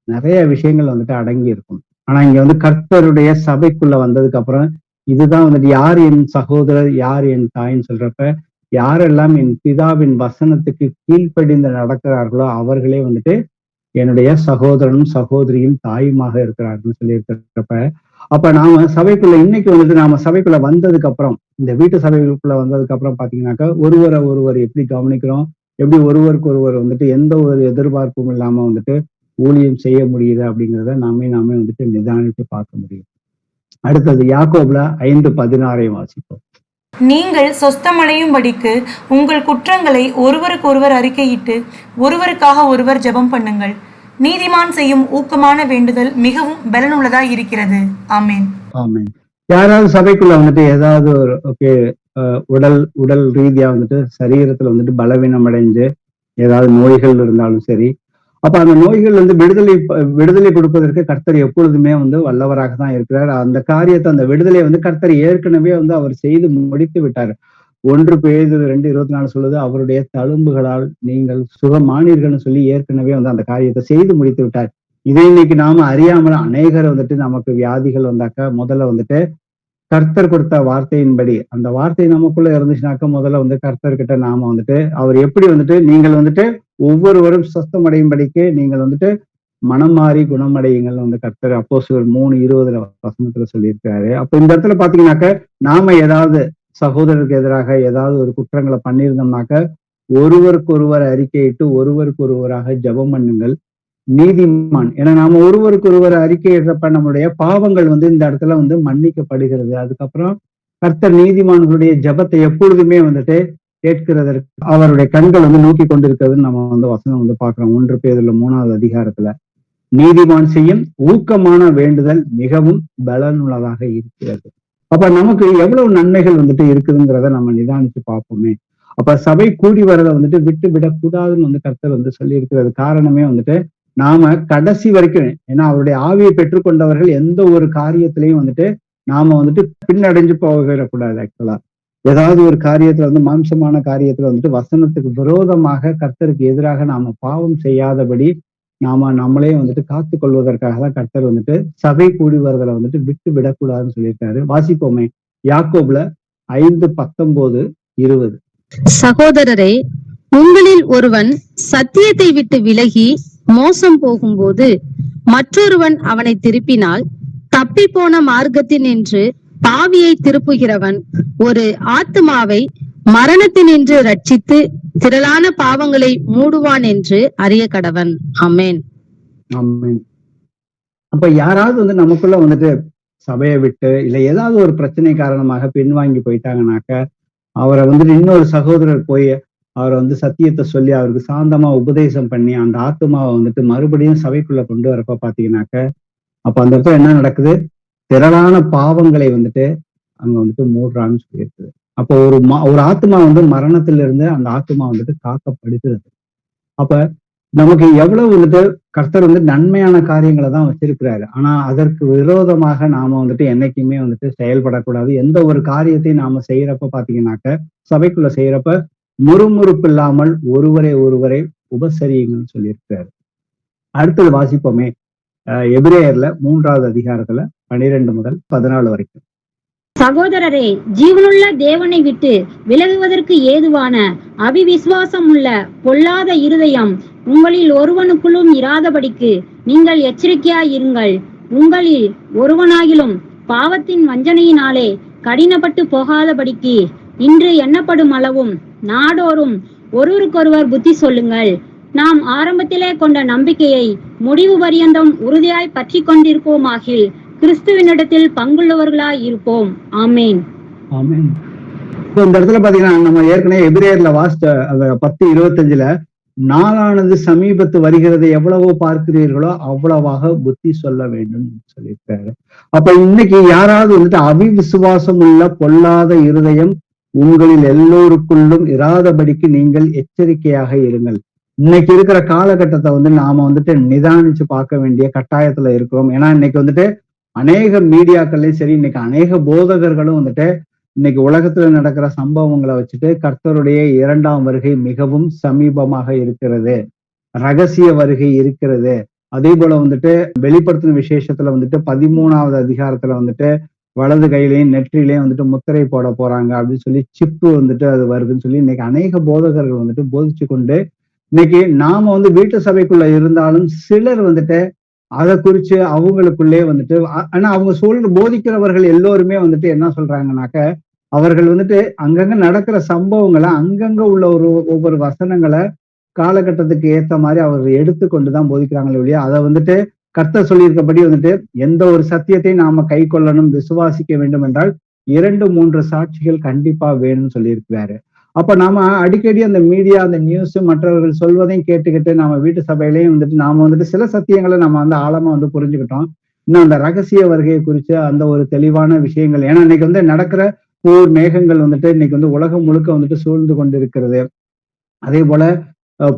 நிறைய விஷயங்கள் வந்துட்டு அடங்கி இருக்கும். ஆனா இங்க வந்து கர்த்தருடைய சபைக்குள்ள வந்ததுக்கு அப்புறம் இதுதான் வந்துட்டு யார் என் சகோதரர் யார் என் தாயின்னு சொல்றப்ப யாரெல்லாம் என் பிதாவின் வசனத்துக்கு கீழ்ப்படிந்து நடக்கிறார்களோ அவர்களே வந்துட்டு என்னுடைய சகோதரனும் சகோதரியும் தாயுமாக இருக்கிறார்கள் சொல்லி இருக்கிறப்ப அப்ப நாம சபைக்குள்ள இன்னைக்கு வந்துட்டு நாம சபைக்குள்ள வந்ததுக்கு அப்புறம் இந்த வீட்டு சபைகளுக்குள்ள வந்ததுக்கு அப்புறம் பாத்தீங்கன்னாக்கா ஒருவரை ஒருவர் எப்படி கவனிக்கிறோம், எப்படி ஒருவருக்கு ஒருவர் வந்துட்டு எந்த ஒரு எதிர்பார்ப்பும் இல்லாம வந்துட்டு ஊழியம் செய்ய முடியுது அப்படிங்கிறத நாமே வந்துட்டு நிதானித்து பார்க்க முடியும். அடுத்தது யாக்கோபுல 5:16 வாசிப்போம். நீங்கள் சொஸ்தமடையும்படிக்கு உங்கள் குற்றங்களை ஒருவருக்கொருவர் அறிக்கையிட்டு ஒருவருக்காக ஒருவர் ஜெபம் பண்ணுங்கள். நீதிமான் செய்யும் ஊக்கமான வேண்டுதல் மிகவும் பலனுள்ளதாய் இருக்கிறது. ஆமேன். ஆமேன். யாராவது சபைக்குள்ள வந்துட்டு ஏதாவது ஒரு உடல் ரீதியா வந்துட்டு சரீரத்துல வந்துட்டு பலவீனம் அடைஞ்சு ஏதாவது நோய்கள் இருந்தாலும் சரி, அப்ப அந்த நோய்கள் வந்து விடுதலை கொடுப்பதற்கு கர்த்தர் எப்பொழுதுமே வந்து வல்லவராக தான் இருக்கிறார். அந்த காரியத்தை, அந்த விடுதலை வந்து கர்த்தர் ஏற்கனவே வந்து அவர் செய்து முடித்து விட்டார். 1 பேதுரு 2:24 சொல்லுது, அவருடைய தழும்புகளால் நீங்கள் சுகமானீர்கள்னு சொல்லி ஏற்கனவே வந்து அந்த காரியத்தை செய்து முடித்து விட்டார். இதை இன்னைக்கு நாம அறியாமல் அநேகர் வந்துட்டு நமக்கு வியாதிகள் வந்தாக்க முதல்ல வந்துட்டு கர்த்தர் கொடுத்த வார்த்தையின்படி, அந்த வார்த்தை நமக்குள்ள இருந்துச்சுனாக்க முதல்ல வந்து கர்த்தர்கிட்ட நாம வந்துட்டு அவர் எப்படி வந்துட்டு நீங்கள் வந்துட்டு ஒவ்வொருவரும் சொஸ்தமடையும்படிக்கு நீங்கள் வந்துட்டு மனம் மாறி குணமடையுங்கள் வந்து கர்த்தர் அப்போஸ்தலர் 3:20 சொல்லியிருக்காரு. அப்ப இந்த இடத்துல பாத்தீங்கன்னாக்க நாம ஏதாவது சகோதரருக்கு எதிராக ஏதாவது ஒரு குற்றங்களை பண்ணியிருந்தோம்னாக்க ஒருவருக்கு ஒருவர் அறிக்கையிட்டு ஒருவருக்கு ஒருவராக ஜெபம் பண்ணுங்கள். நீதிமான், ஏன்னா நாம ஒருவருக்கு ஒருவர் அறிக்கையிடுறப்ப நம்மளுடைய பாவங்கள் வந்து இந்த இடத்துல வந்து மன்னிக்கப்படுகிறது. அதுக்கப்புறம் கர்த்தர் நீதிமான்களுடைய ஜெபத்தை எப்பொழுதுமே வந்துட்டு கேட்கிறதற்கு அவருடைய கண்கள் வந்து நோக்கி கொண்டிருக்கிறதுன்னு நம்ம வந்து வசனம் வந்து பாக்குறோம். 1 பேதுரு 3:3 நீதிமான் செய்யும் ஊக்கமான வேண்டுதல் மிகவும் பலனுள்ளதாக இருக்கிறது. அப்ப நமக்கு எவ்வளவு நன்மைகள் வந்துட்டு இருக்குதுங்கிறத நம்ம நிதானிச்சு பார்ப்போமே. அப்ப சபை கூடி வரதை வந்துட்டு விட்டு விடக்கூடாதுன்னு வந்து கர்த்தர் வந்து சொல்லி இருக்கிறது காரணமே வந்துட்டு நாம கடைசி வரைக்கும், ஏன்னா அவருடைய ஆவியை பெற்றுக்கொண்டவர்கள் எந்த ஒரு காரியத்திலையும் வந்துட்டு நாம வந்துட்டு பின்னடைஞ்சு போகக்கூடாது. ஆக்சுவலா ஏதாவது ஒரு காரியத்துல வந்து மாம்சமான காரியத்துல வந்துட்டு வசனத்துக்கு விரோதமாக கர்த்தருக்கு எதிராக நாம பாவம் செய்யாதபடி நாம நம்மளே வந்துட்டு காத்து கொள்வதற்காக தான் கர்த்தர் வந்துட்டு சபை கூடி வருதலை வந்துட்டு விட்டு விடக்கூடாதுன்னு சொல்லியிருக்காரு. வாசிப்போமே, யாக்கோபுல 5:19-20. சகோதரரே, உங்களில் ஒருவன் சத்தியத்தை விட்டு விலகி மோசம் போகும்போது மற்றொருவன் அவனை திருப்பினால், தப்பி போன மார்க்கத்தினின்று பாவியை திருப்புகிறவன் ஒரு ஆத்துமாவை மரணத்தினின்று ரட்சித்து திரளான பாவங்களை மூடுவான் என்று அறிய கடவன். ஆமென். ஆமென். அப்ப யாராவது வந்து நமக்குள்ள வந்துட்டு சபையை விட்டு இல்ல ஏதாவது ஒரு பிரச்சனை காரணமாக பின்வாங்கி போயிட்டாங்கனாக்க அவரை வந்துட்டு இன்னொரு சகோதரர் போய் அவரை வந்து சத்தியத்தை சொல்லி அவருக்கு சாந்தமா உபதேசம் பண்ணி அந்த ஆத்மாவை வந்துட்டு மறுபடியும் சபைக்குள்ள கொண்டு வரப்ப பாத்தீங்கன்னாக்க அப்ப அந்த இடத்துல என்ன நடக்குது, திரளான பாவங்களை வந்துட்டு அங்க வந்துட்டு மூடுறான்னு சொல்லியிருக்குது. அப்போ ஒரு ஆத்மா வந்து மரணத்திலிருந்து அந்த ஆத்மா வந்துட்டு காக்கப்படுகிறது. அப்ப நமக்கு எவ்வளவு வந்துட்டு கர்த்தர் வந்து நன்மையான காரியங்களை தான் வச்சிருக்கிறாரு. ஆனா அதற்கு விரோதமாக நாம வந்துட்டு என்னைக்குமே வந்துட்டு செயல்படக்கூடாது. எந்த ஒரு காரியத்தையும் நாம செய்யறப்ப பாத்தீங்கன்னாக்க சபைக்குள்ள செய்யறப்ப முறுமுறுப்பு இல்லாமல் ஒருவரை உபசரியுங்கன்னு சொல்லியிருக்கிறாரு. அடுத்தது வாசிப்போமே, எபிரேயர்ல 3:12 12-14 வரைக்கும். சகோதரரே, ஜீவனுள்ள தேவனை விட்டு விலகுவதற்கு ஏதுவான அவிவிசுவாசம் உள்ள பொல்லாத இருதயம் உங்களில் ஒருவனுக்குள்ளும் இராதபடிக்கு நீங்கள் எச்சரிக்கையாயிருங்கள். உங்களில் ஒருவனாகிலும் பாவத்தின் வஞ்சனையினாலே கடினப்பட்டு போகாதபடிக்கு இன்று எண்ணப்படும் அளவும் நாடோறும் ஒருவருக்கொருவர் புத்தி சொல்லுங்கள். நாம் ஆரம்பத்திலே கொண்ட நம்பிக்கையை முடிவு பரியந்தம் உறுதியாய் பற்றி கொண்டிருப்போமாகில் கிறிஸ்துவினிடத்தில் பங்குள்ளவர்களாய் இருப்போம். ஆமேன். ஆமேன். இப்போ இந்த இடத்துல பாத்தீங்கன்னா நம்ம ஏற்கனவே எபிரேயர்ல வாசிச்ச அந்த 10:25 நாளானது சமீபத்து வருகிறது, எவ்வளவோ பார்க்கிறீர்களோ அவ்வளவாக புத்தி சொல்ல வேண்டும் சொல்லியிருக்காரு. அப்ப இன்னைக்கு யாராவது வந்துட்டு அவிவிசுவாசம் உள்ள பொல்லாத இருதயம் உங்களில் எல்லோருக்குள்ளும் இராதபடிக்கு நீங்கள் எச்சரிக்கையாக இருங்கள். இன்னைக்கு இருக்கிற காலகட்டத்தை வந்து நாம வந்துட்டு நிதானிச்சு பார்க்க வேண்டிய கட்டாயத்துல இருக்கிறோம். ஏன்னா இன்னைக்கு வந்துட்டு அநேக மீடியாக்கள்லயும் சரி, இன்னைக்கு அநேக போதகர்களும் வந்துட்டு இன்னைக்கு உலகத்துல நடக்கிற சம்பவங்களை வச்சுட்டு கர்த்தருடைய 2ஆம் வருகை மிகவும் சமீபமாக இருக்கிறது, ரகசிய வருகை இருக்கிறது, அதே போல வந்துட்டு வெளிப்படுத்தின விசேஷத்துல வந்துட்டு 13வது அதிகாரத்துல வந்துட்டு வலது கையிலையும் நெற்றிலையும் வந்துட்டு முத்திரை போட போறாங்க அப்படின்னு சொல்லி சிப்பு வந்துட்டு அது வருதுன்னு சொல்லி இன்னைக்கு அநேக போதகர்கள் வந்துட்டு போதிச்சு கொண்டு இன்னைக்கு நாம வந்து வீட்டு சபைக்குள்ள இருந்தாலும் சிலர் வந்துட்டு அதை குறிச்சு அவங்களுக்குள்ளே வந்துட்டு, ஆனா அவங்க போதிக்கிறவர்கள் எல்லோருமே வந்துட்டு என்ன சொல்றாங்கன்னாக்க அவர்கள் வந்துட்டு அங்கங்க நடக்கிற சம்பவங்களை அங்கங்க உள்ள ஒவ்வொரு வசனங்களை காலகட்டத்துக்கு ஏத்த மாதிரி அவர்கள் எடுத்துக்கொண்டுதான் போதிக்கிறாங்களே ஒழிய அதை வந்துட்டு கர்த்தர் சொல்லியிருக்கபடி வந்துட்டு எந்த ஒரு சத்தியத்தையும் நாம கை கொள்ளணும் விசுவாசிக்க வேண்டும் என்றால் 2-3 சாட்சிகள் கண்டிப்பா வேணும்னு சொல்லியிருக்கிறாரு. அப்ப நாம அடிக்கடி அந்த மீடியா, அந்த நியூஸ் மற்றவர்கள் சொல்வதையும் கேட்டுக்கிட்டு நாம வீட்டு சபையிலையும் வந்துட்டு நாம வந்துட்டு சில சத்தியங்களை நம்ம வந்து ஆழமா வந்து புரிஞ்சுக்கிட்டோம். இன்னும் அந்த ரகசிய வருகையை குறித்து அந்த ஒரு தெளிவான விஷயங்கள், ஏன்னா இன்னைக்கு வந்து நடக்கிற போர் மேகங்கள் வந்துட்டு இன்னைக்கு வந்து உலகம் முழுக்க வந்துட்டு சூழ்ந்து கொண்டிருக்கிறது. அதே போல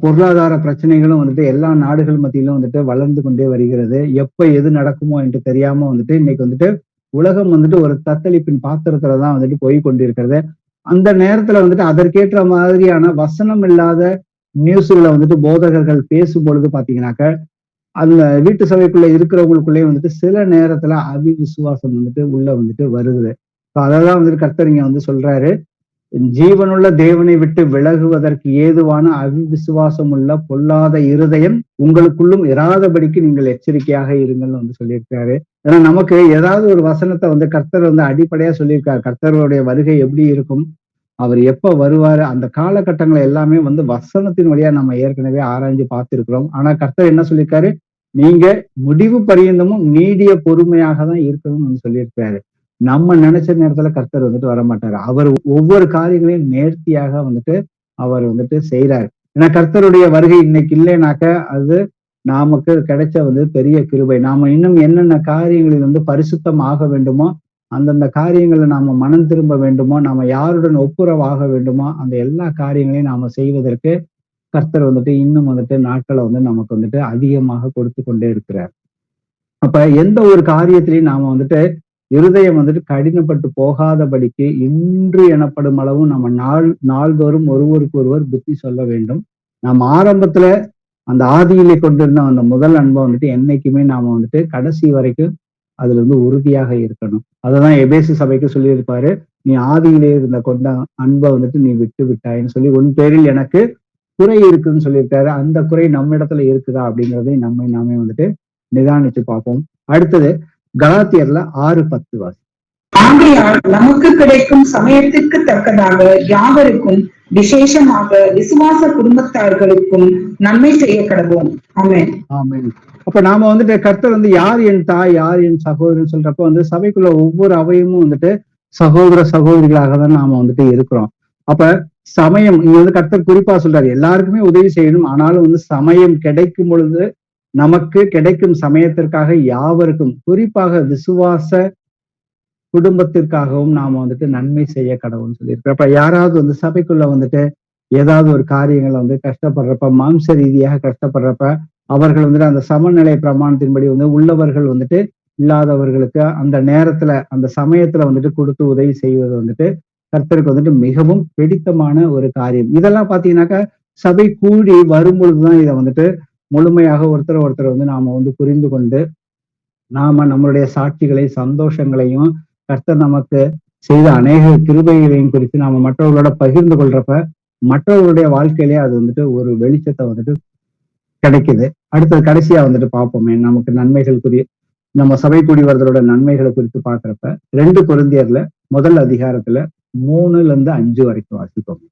பொருளாதார பிரச்சனைகளும் வந்துட்டு எல்லா நாடுகள் மத்தியிலும் வந்துட்டு வளர்ந்து கொண்டே வருகிறது. எப்ப எது நடக்குமோ என்று தெரியாம வந்துட்டு இன்னைக்கு வந்துட்டு உலகம் வந்துட்டு ஒரு தத்தளிப்பின் பாத்திரத்துலதான் வந்துட்டு போய் கொண்டிருக்கிறது. அந்த நேரத்துல வந்துட்டு அதற்கேற்ற மாதிரியான வசனம் இல்லாத நியூஸ்களை வந்துட்டு போதகர்கள் பேசும் பொழுது பாத்தீங்கன்னாக்க அந்த வீட்டு சபைக்குள்ள இருக்கிறவங்களுக்குள்ளே வந்துட்டு சில நேரத்துல அவிவிசுவாசம் வந்துட்டு உள்ள வந்துட்டு வருது. அததான் வந்துட்டு கர்த்தர் இங்க வந்து சொல்றாரு, ஜீவனுள்ள தேவனை விட்டு விலகுவதற்கு ஏதுவான அவிவிசுவாசம் உள்ள பொல்லாத இருதயம் உங்களுக்குள்ளும் இராதபடிக்கு நீங்கள் எச்சரிக்கையாக இருங்கள்னு வந்து சொல்லியிருக்காரு. ஏன்னா நமக்கு ஏதாவது ஒரு வசனத்தை வந்து கர்த்தர் வந்து அடிப்படையா சொல்லியிருக்காரு. கர்த்தருடைய வருகை எப்படி இருக்கும், அவர் எப்ப வருவாரு, அந்த காலகட்டங்களை எல்லாமே வந்து வசனத்தின் வழியா நம்ம ஏற்கனவே ஆராய்ஞ்சு பார்த்திருக்கிறோம். ஆனா கர்த்தர் என்ன சொல்லியிருக்காரு, நீங்க முடிவு பரியந்தமும் நீடிய பொறுமையாக தான் இருக்கணும்னு சொல்லியிருக்காரு. நம்ம நினைச்ச நேரத்துல கர்த்தர் வந்துட்டு வரமாட்டாரு. அவர் ஒவ்வொரு காரியங்களையும் நேர்த்தியாக வந்துட்டு அவர் வந்துட்டு செய்யறாரு. ஏன்னா கர்த்தருடைய வருகை இன்னைக்கு இல்லைனாக்க அது நமக்கு கிடைச்ச வந்து பெரிய கிருபை. நாம இன்னும் என்னென்ன காரியங்களில் வந்து பரிசுத்தம் ஆக வேண்டுமோ, அந்தந்த காரியங்களை நாம மனம் திரும்ப வேண்டுமோ, நாம யாருடன் ஒப்புரவாக வேண்டுமோ, அந்த எல்லா காரியங்களையும் நாம செய்வதற்கு கர்த்தர் வந்துட்டு இன்னும் வந்துட்டு நாட்களை வந்து நமக்கு வந்துட்டு அதிகமாக கொடுத்து கொண்டே இருக்கிறார். அப்ப எந்த ஒரு காரியத்திலையும் நாம வந்துட்டு இருதயம் வந்துட்டு கடினப்பட்டு போகாதபடிக்கு இன்று எனப்படும் அளவு நம்ம நாள்தோறும் ஒருவருக்கு ஒருவர் புத்தி சொல்ல வேண்டும். நம்ம ஆரம்பத்துல அந்த ஆதியிலே கொண்டிருந்த அந்த முதல் அன்பை வந்துட்டு என்னைக்குமே நாம வந்துட்டு கடைசி வரைக்கும் அதுல வந்து உறுதியாக இருக்கணும். அததான் எபேசு சபைக்கு சொல்லியிருப்பாரு, நீ ஆதியிலே இருந்த கொண்ட அன்பை வந்துட்டு நீ விட்டு விட்டாயின்னு சொல்லி உன் பேரில் எனக்கு குறை இருக்குன்னு சொல்லியிருக்காரு. அந்த குறை நம்ம இடத்துல இருக்குதா அப்படிங்கிறதை நாமே வந்துட்டு நிதானிச்சு பார்ப்போம். அடுத்தது கலாத்தியர்ல 6:10 வாசி. ஆகையால் நமக்கு கிடைக்கும் சமயத்திற்கு தக்கதாக யாவருக்கும் விசேஷமாக விசுவாச குடும்பத்தார்களுக்கும் நன்மை செய்ய கடவோம். ஆமென். ஆமென். அப்ப நாம வந்துட்டு கர்த்தர் வந்து யார் என் தாய், யார் என் சகோதரன் சொல்றப்ப வந்து சபைக்குள்ள ஒவ்வொரு அவையும் வந்துட்டு சகோதர சகோதரிகளாக தான் நாம வந்துட்டு இருக்கிறோம். அப்ப சமயம் இங்க வந்து கர்த்தர் குறிப்பா சொல்றாரு, எல்லாருக்குமே உதவி செய்யணும். ஆனாலும் வந்து சமயம் கிடைக்கும் பொழுது நமக்கு கிடைக்கும் சமயத்திற்காக யாவருக்கும், குறிப்பாக விசுவாச குடும்பத்திற்காகவும் நாம வந்துட்டு நன்மை செய்ய கடவுள்னு சொல்லியிருக்கிறோம். அப்ப யாராவது வந்து சபைக்குள்ள வந்துட்டு ஏதாவது ஒரு காரியங்களை வந்து கஷ்டப்படுறப்ப, மாம்ச ரீதியாக கஷ்டப்படுறப்ப, அவர்கள் வந்துட்டு அந்த சமநிலை பிரமாணத்தின்படி வந்து உள்ளவர்கள் வந்துட்டு இல்லாதவர்களுக்கு அந்த நேரத்துல அந்த சமயத்துல வந்துட்டு கொடுத்து உதவி செய்வது வந்துட்டு கர்த்தருக்கு வந்துட்டு மிகவும் பிடித்தமான ஒரு காரியம். இதெல்லாம் பாத்தீங்கன்னாக்கா சபை கூடி வரும் பொழுதுதான் இதை வந்துட்டு முழுமையாக ஒருத்தர் வந்து நாம வந்து புரிந்து கொண்டு நாம நம்மளுடைய சாட்சிகளை சந்தோஷங்களையும் கர்த்தர் நமக்கு செய்த அநேக கிருபைகளையும் குறித்து நாம மற்றவர்களோட பகிர்ந்து கொள்றப்ப மற்றவர்களுடைய வாழ்க்கையிலேயே அது வந்துட்டு ஒரு வெளிச்சத்தை வந்துட்டு கிடைக்குது. அடுத்தது கடைசியா வந்துட்டு பார்ப்போமே, நமக்கு நன்மைகள் நம்ம சபை கூடி வருதலோட நன்மைகளை குறித்து பாக்குறப்ப 2 கொரிந்தியர்ல முதல் அதிகாரத்துல 3-5 வரைக்கும் வாசிப்போம்.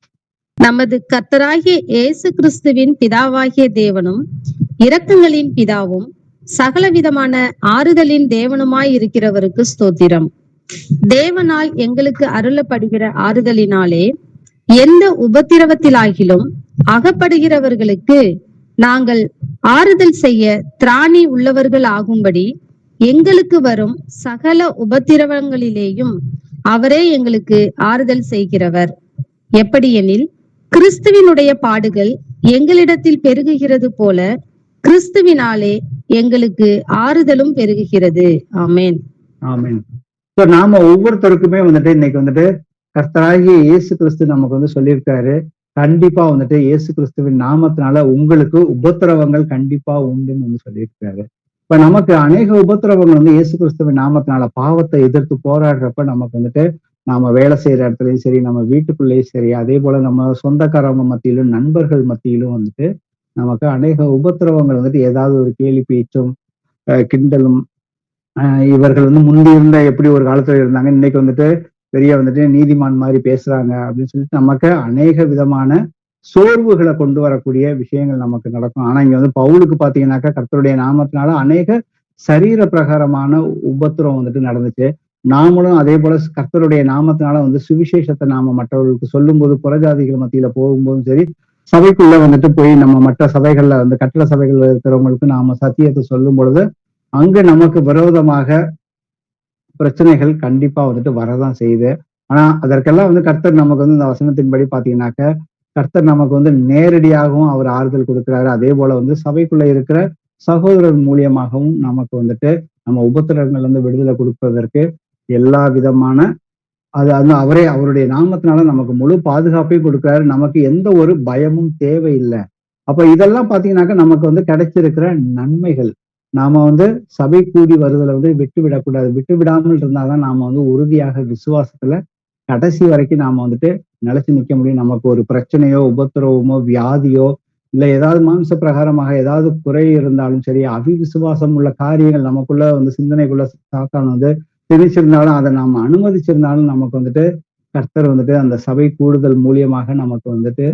நமது கர்த்தராகிய இயேசு கிறிஸ்துவின் பிதாவாகிய தேவனும் இரக்கங்களின் பிதாவும் சகலவிதமான ஆறுதலின் தேவனுமாய் இருக்கிறவருக்கு ஸ்தோத்திரம். தேவனால் எங்களுக்கு அருளப்படுகிற ஆறுதலினாலே எந்த உபத்திரவத்திலாகிலும் அகப்படுகிறவர்களுக்கு நாங்கள் ஆறுதல் செய்ய திராணி உள்ளவர்கள் ஆகும்படி எங்களுக்கு வரும் சகல உபத்திரவங்களிலேயும் அவரே எங்களுக்கு ஆறுதல் செய்கிறவர். எப்படியெனில் கிறிஸ்துவினுடைய பாடுகள் எங்களிடத்தில் பெருகுகிறது போல கிறிஸ்துவினாலே எங்களுக்கு ஆறுதலும் பெருகுகிறது. ஆமென். ஆமென். நாம ஒவ்வொருத்தருக்குமே வந்துட்டு இன்னைக்கு வந்துட்டு கர்த்தராகிய இயேசு கிறிஸ்து நமக்கு வந்து சொல்லியிருக்காரு, கண்டிப்பா வந்துட்டு இயேசு கிறிஸ்துவின் நாமத்தினால உங்களுக்கு உபத்திரவங்கள் கண்டிப்பா உண்டுன்னு வந்து சொல்லியிருக்காரு. இப்ப நமக்கு அநேக உபத்திரவங்கள் வந்து இயேசு கிறிஸ்துவின் நாமத்தினால பாவத்தை எதிர்த்து போராடுறப்ப நமக்கு வந்துட்டு நாம வேலை செய்யற இடத்துலயும் சரி, நம்ம வீட்டுக்குள்ளேயும் சரி, அதே போல நம்ம சொந்தக்காரவங்க மத்தியிலும் நண்பர்கள் மத்தியிலும் வந்துட்டு நமக்கு அநேக உபத்திரவங்கள் வந்துட்டு ஏதாவது ஒரு கேலி பேச்சும் கிண்டலும், இவர்கள் வந்து முந்தி இருந்த எப்படி ஒரு காலத்துல இருந்தாங்க, இன்னைக்கு வந்துட்டு பெரிய வந்துட்டு நீதிமான் மாதிரி பேசுறாங்க அப்படின்னு சொல்லிட்டு நமக்கு அநேக விதமான சோர்வுகளை கொண்டு வரக்கூடிய விஷயங்கள் நமக்கு நடக்கும். ஆனா இங்க வந்து பவுலுக்கு பாத்தீங்கன்னாக்கா கர்த்தருடைய நாமத்தினால அநேக சரீர பிரகாரமான உபத்திரம் வந்துட்டு நடந்துச்சு. நாமளும் அதே போல கர்த்தருடைய நாமத்தினால வந்து சுவிசேஷத்தை நாம மற்றவர்களுக்கு சொல்லும் போது, புறஜாதிகள் மத்தியில போகும்போதும் சரி, சபைக்குள்ள வந்துட்டு போய் நம்ம மற்ற சபைகள்ல வந்து கட்டள சபைகள்ல இருக்கிறவங்களுக்கு நாம சத்தியத்தை சொல்லும் பொழுது அங்க நமக்கு விரோதமாக பிரச்சனைகள் கண்டிப்பா வந்துட்டு வரதான் செய்யுது. ஆனா அதற்கெல்லாம் வந்து கர்த்தர் நமக்கு வந்து இந்த வசனத்தின்படி பாத்தீங்கன்னாக்க கர்த்தர் நமக்கு வந்து நேரடியாகவும் அவர் ஆறுதல் கொடுக்கிறாரு. அதே போல வந்து சபைக்குள்ள இருக்கிற சகோதரர் மூலியமாகவும் நமக்கு வந்துட்டு நம்ம உபத்திரங்கள் வந்து விடுதலை கொடுப்பதற்கு எல்லா விதமான அது வந்து அவரே அவருடைய நாமத்தினால நமக்கு முழு பாதுகாப்பையும் கொடுக்கிறாரு. நமக்கு எந்த ஒரு பயமும் தேவையில்லை. அப்ப இதெல்லாம் பாத்தீங்கன்னாக்க நமக்கு வந்து கிடைச்சிருக்கிற நன்மைகள். நாம வந்து சபை கூடி வருதலை வந்து விட்டு விடக்கூடாது. விட்டு விடாமல் இருந்தாதான் நாம வந்து உறுதியாக விசுவாசத்துல கடைசி வரைக்கும் நாம வந்துட்டு நிலைச்சு நிக்க முடியும். நமக்கு ஒரு பிரச்சனையோ, உபத்திரவமோ, வியாதியோ, இல்ல ஏதாவது மாம்ச பிரகாரமாக ஏதாவது குறை இருந்தாலும் சரி, அவிவிசுவாசம் உள்ள காரியங்கள் நமக்குள்ள வந்து சிந்தனைக்குள்ள சாத்தான் வந்து திணிச்சிருந்தாலும் அதை நாம அனுமதிச்சிருந்தாலும் நமக்கு வந்துட்டு கர்த்தர் வந்துட்டு அந்த சபை கூடுதல் மூலியமாக நமக்கு வந்துட்டு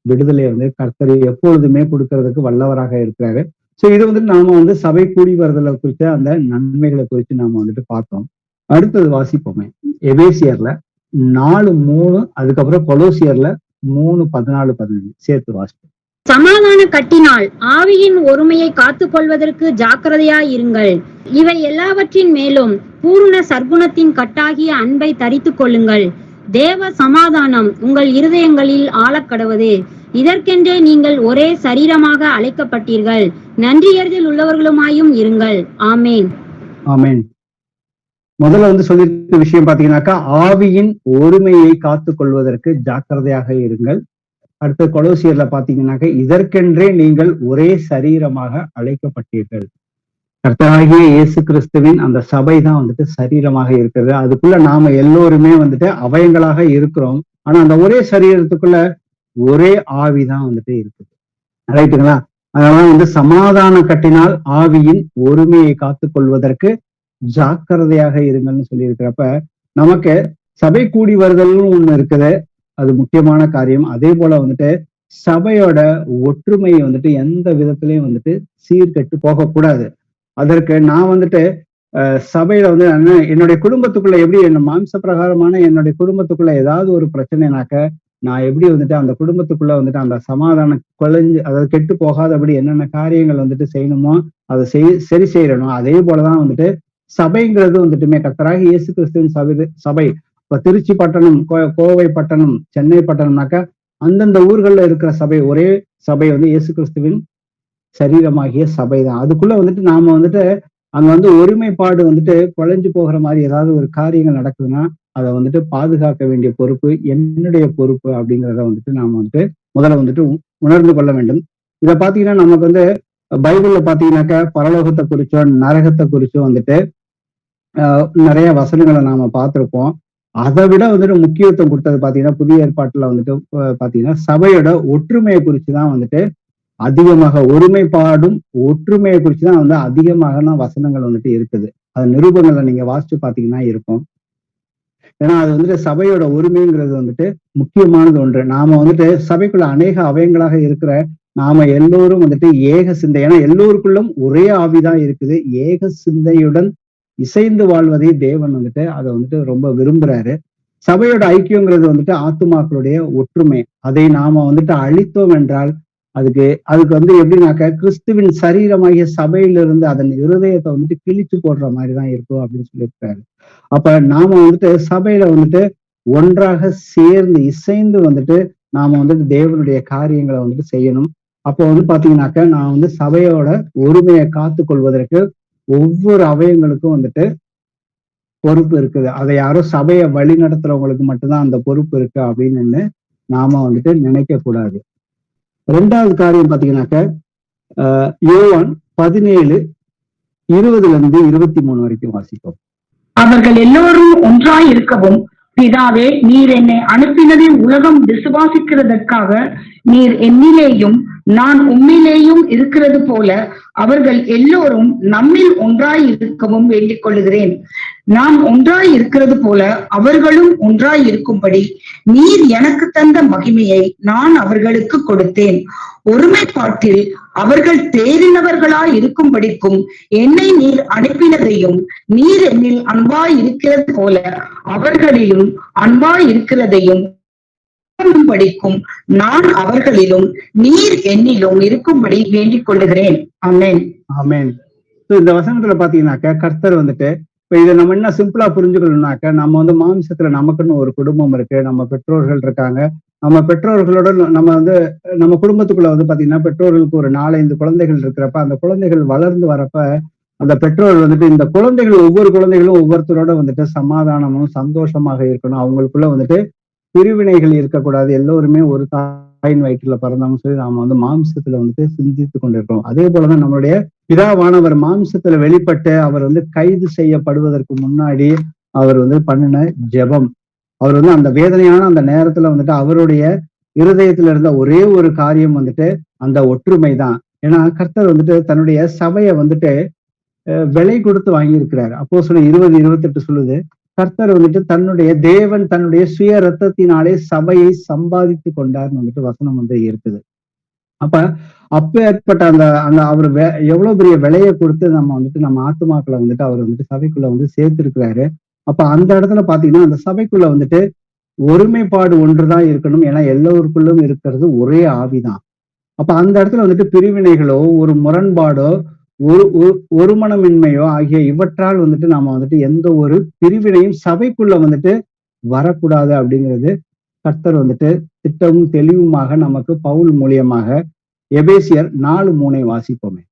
விடுதலை வந்து கர்த்தர் எப்பொழுதுமே கொடுக்கறதுக்கு வல்லவராக இருக்கிறாரு. சோ இது வந்துட்டு நாம வந்து சபை கூடி வருதலை குறித்த அந்த நன்மைகளை குறித்து நாம வந்துட்டு பார்த்தோம். அடுத்தது வாசிப்போமே, எபேசியர்ல 4:3, அதுக்கப்புறம் கொலோசியர்ல 3:14-15 சேர்த்து வாசிப்போம். சமாதான கட்டினால் ஆவியின் ஒருமையை காத்துக் கொள்வதற்கு ஜாக்கிரதையாயிருங்கள். இவை எல்லாவற்றின் மேலும் பூர்ண சர்க்குணத்தின் கட்டாகிய அன்பை தரித்துக் கொள்ளுங்கள். தேவ சமாதானம் உங்கள் இருதயங்களில் ஆளக்கடவது. இதற்கென்றே நீங்கள் ஒரே சரீரமாக அழைக்கப்பட்டீர்கள். நன்றியறிதல் உள்ளவர்களுமாயும் இருங்கள். ஆமேன். ஆமேன். முதல்ல வந்து சொல்லியிருக்க விஷயம் பாத்தீங்கன்னாக்கா ஆவியின் ஒருமையை காத்துக் கொள்வதற்கு ஜாக்கிரதையாக இருங்கள். அடுத்த கொலோசியர்ல பாத்தீங்கன்னாக்க இதற்கென்றே நீங்கள் ஒரே சரீரமாக அழைக்கப்பட்டீர்கள். கர்த்தராகிய இயேசு கிறிஸ்துவின் அந்த சபை தான் வந்துட்டு சரீரமாக இருக்கிறது. அதுக்குள்ள நாம எல்லோருமே வந்துட்டு அவயங்களாக இருக்கிறோம். ஆனா அந்த ஒரே சரீரத்துக்குள்ள ஒரே ஆவிதான் வந்துட்டு இருக்குது. ரைட்டுங்களா? அதனால வந்து சமாதான கட்டினால் ஆவியின் ஒருமையை காத்துக் கொள்வதற்கு ஜாக்கிரதையாக இருங்கள்னு சொல்லி இருக்கிறப்ப நமக்கு சபை கூடி வருதல்னு ஒண்ணு இருக்குது. அது முக்கியமான காரியம். அதே போல வந்துட்டு சபையோட ஒற்றுமையை வந்துட்டு எந்த விதத்திலையும் வந்துட்டு சீர்கெட்டு போகக்கூடாது. அதற்கு நான் வந்துட்டு சபையில வந்து என்னுடைய குடும்பத்துக்குள்ள எப்படி என்ன மாம்ச பிரகாரமான என்னுடைய குடும்பத்துக்குள்ள ஏதாவது ஒரு பிரச்சனைனாக்க நான் எப்படி வந்துட்டு அந்த குடும்பத்துக்குள்ள வந்துட்டு அந்த சமாதானம் குலைஞ்சு அதாவது கெட்டு போகாதபடி என்னென்ன காரியங்கள் வந்துட்டு செய்யணுமோ அதை சரி செய்யணும். அதே போலதான் வந்துட்டு சபைங்கிறது வந்துட்டுமே கர்த்தராகிய இயேசு கிறிஸ்துவின் சபை இப்ப திருச்சி பட்டணம், கோவை பட்டணம், சென்னை பட்டணம்னாக்கா அந்தந்த ஊர்கள்ல இருக்கிற சபை ஒரே சபை வந்து இயேசு கிறிஸ்துவின் சரீரமாகிய சபை தான். அதுக்குள்ள வந்துட்டு நாம வந்துட்டு அங்க வந்து ஒருமைப்பாடு வந்துட்டு குலைஞ்சு போகிற மாதிரி ஏதாவது ஒரு காரியங்கள் நடக்குதுன்னா அதை வந்துட்டு பாதுகாக்க வேண்டிய பொறுப்பு என்னுடைய பொறுப்பு அப்படிங்கிறத வந்துட்டு நாம வந்துட்டு முதல்ல வந்துட்டு உணர்ந்து கொள்ள வேண்டும். இதை பாத்தீங்கன்னா நமக்கு வந்து பைபிள்ல பாத்தீங்கன்னாக்கா பரலோகத்தை குறிச்சோ நரகத்தை குறிச்சோ வந்துட்டு நிறைய வசனங்களை நாம பார்த்திருப்போம். அதை விட வந்துட்டு முக்கியத்துவம் கொடுத்தது பாத்தீங்கன்னா புதிய ஏற்பாட்டுல வந்துட்டு பாத்தீங்கன்னா சபையோட ஒற்றுமையை குறிச்சுதான் வந்துட்டு அதிகமாக ஒருமைப்பாடும் ஒற்றுமையை குறிச்சுதான் வந்து அதிகமான வசனங்கள் வந்துட்டு இருக்குது. அது நிருபங்களை நீங்க வாசிச்சு பாத்தீங்கன்னா இருக்கும். ஏன்னா அது வந்துட்டு சபையோட ஒருமைங்கிறது வந்துட்டு முக்கியமானது ஒன்று. நாம வந்துட்டு சபைக்குள்ள அநேக அவயங்களாக இருக்கிற நாம எல்லோரும் வந்துட்டு ஏக சிந்தை, ஏன்னா எல்லோருக்குள்ளும் ஒரே ஆவிதான் இருக்குது. ஏக சிந்தையுடன் இசைந்து வாழ்வதை தேவன் வந்துட்டு அதை வந்துட்டு ரொம்ப விரும்புறாரு. சபையோட ஐக்கியங்கிறது வந்துட்டு ஆத்துமாக்களுடைய ஒற்றுமை. அதை நாம வந்துட்டு அழித்தோம் என்றால் அதுக்கு வந்து எப்படின்னாக்க கிறிஸ்துவின் சரீரமாகிய சபையிலிருந்து அதன் இருதயத்தை வந்துட்டு கிழிச்சு போடுற மாதிரிதான் இருக்கும் அப்படின்னு சொல்லியிருக்காரு. அப்ப நாம வந்துட்டு சபையில வந்துட்டு ஒன்றாக சேர்ந்து இசைந்து வந்துட்டு நாம வந்துட்டு தேவனுடைய காரியங்களை வந்துட்டு செய்யணும். அப்போ வந்து பாத்தீங்கன்னாக்க நான் வந்து சபையோட ஒருமையை காத்து கொள்வதற்கு ஒவ்வொரு அவயங்களுக்கும் வந்துட்டு பொறுப்பு இருக்குது. அதை யாரும் சபையை வழி நடத்துறவங்களுக்கு மட்டும்தான் அந்த பொறுப்பு இருக்கு அப்படின்னு நாம வந்துட்டு நினைக்க கூடாது. ரெண்டாவது காரியம் பாத்தீங்கன்னாக்க யோவான் 17:20-23 வரைக்கும் வாசிப்போம். அவர்கள் எல்லோரும் ஒன்றாய் இருக்கவும் பிதாவே, நீர் என்னை அனுப்பினதை உலகம் விசுவாசிக்கிறதற்காக நீர் என்னிலேயும் நான் உம்மிலேயும் இருக்கிறது போல அவர்கள் எல்லோரும் நம்மில் ஒன்றாய் இருக்கவும் வேண்டிக் கொள்ளுகிறேன். நாம் ஒன்றாய் இருக்கிறது போல அவர்களும் ஒன்றாய் இருக்கும்படி நீர் எனக்கு தந்த மகிமையை நான் அவர்களுக்கு கொடுத்தேன். ஒருமைப்பாட்டில் அவர்கள் தேறினவர்களாய் இருக்கும்படிக்கும் என்னை நீர் அனுப்பினதையும் நீர் என்னில் அன்பாய் இருக்கிறது போல அவர்களிலும் அன்பாய் இருக்கிறதையும் படிக்கும் நான் அவர்களிலும் நீர் என்னிலும் இருக்கும்படி வேண்டிக் கொள்ளுகிறேன். ஆமென். ஆமென். இந்த வசனத்துல பாத்தீங்கன்னாக்க கர்த்தர் வந்துட்டு இப்ப இதை நம்ம என்ன சிம்பிளா புரிஞ்சுக்கணும்னாக்க, நம்ம வந்து மாம்சத்துல நமக்குன்னு ஒரு குடும்பம் இருக்கு, நம்ம பெற்றோர்கள் இருக்காங்க. நம்ம பெற்றோர்களோட நம்ம குடும்பத்துக்குள்ள வந்து பாத்தீங்கன்னா பெற்றோர்களுக்கு ஒரு 4-5 குழந்தைகள் இருக்கிறப்ப அந்த குழந்தைகள் வளர்ந்து வரப்ப அந்த பெற்றோர் வந்துட்டு இந்த குழந்தைகள் ஒவ்வொரு குழந்தைகளும் ஒவ்வொருத்தரோட வந்துட்டு சமாதானமும் சந்தோஷமாக இருக்கணும், அவங்களுக்குள்ள வந்துட்டு பிரிவினைகள் இருக்கக்கூடாது, எல்லோருமே ஒரு தாயின் வயிற்றுல பிறந்தாங்கன்னு சொல்லி நாம வந்து மாம்சத்துல வந்துட்டு சிந்தித்து கொண்டிருக்கிறோம். அதே போலதான் நம்மளுடைய பிதாவானவர் மாம்சத்துல வெளிப்பட்டு அவர் வந்து கைது செய்யப்படுவதற்கு முன்னாடி அவர் வந்து பண்ணின ஜெபம், அவர் வந்து அந்த வேதனையான அந்த நேரத்துல வந்துட்டு அவருடைய இருதயத்துல இருந்த ஒரே ஒரு காரியம் வந்துட்டு அந்த ஒற்றுமை தான். ஏன்னா கர்த்தர் வந்துட்டு தன்னுடைய சபையை வந்துட்டு விலை கொடுத்து வாங்கியிருக்கிறார். அப்போஸ்தலர் 20:28 சொல்லுது, கர்த்தர் வந்துட்டு தேவன் தன்னுடைய சுய ரத்தத்தினாலே சபையை சம்பாதித்து கொண்டார்னு வந்துட்டு வசனம் வந்து இருக்குது. அப்ப ஏற்பட்ட அந்த அவர் எவ்வளவு பெரிய விலையை கொடுத்து நம்ம ஆத்துமாக்களை வந்துட்டு அவர் வந்துட்டு சபைக்குள்ள வந்து சேர்த்திருக்கிறாரு. அப்ப அந்த இடத்துல பாத்தீங்கன்னா அந்த சபைக்குள்ள வந்துட்டு ஒருமைப்பாடு ஒன்றுதான் இருக்கணும். ஏன்னா எல்லோருக்குள்ளும் இருக்கிறது ஒரே ஆவிதான். அப்ப அந்த இடத்துல வந்துட்டு பிரிவினைகளோ ஒரு முரண்பாடோ ஒரு மனமின்மையோ ஆகிய இவற்றால் வந்துட்டு நாம வந்துட்டு எந்த ஒரு பிரிவினையும் சபைக்குள்ள வந்துட்டு வரக்கூடாது அப்படிங்கிறது கர்த்தர் வந்துட்டு திட்டமும் தெளிவுமாக நமக்கு பவுல் மூலியமாக எபேசியர் 4:3 வாசிப்போமே.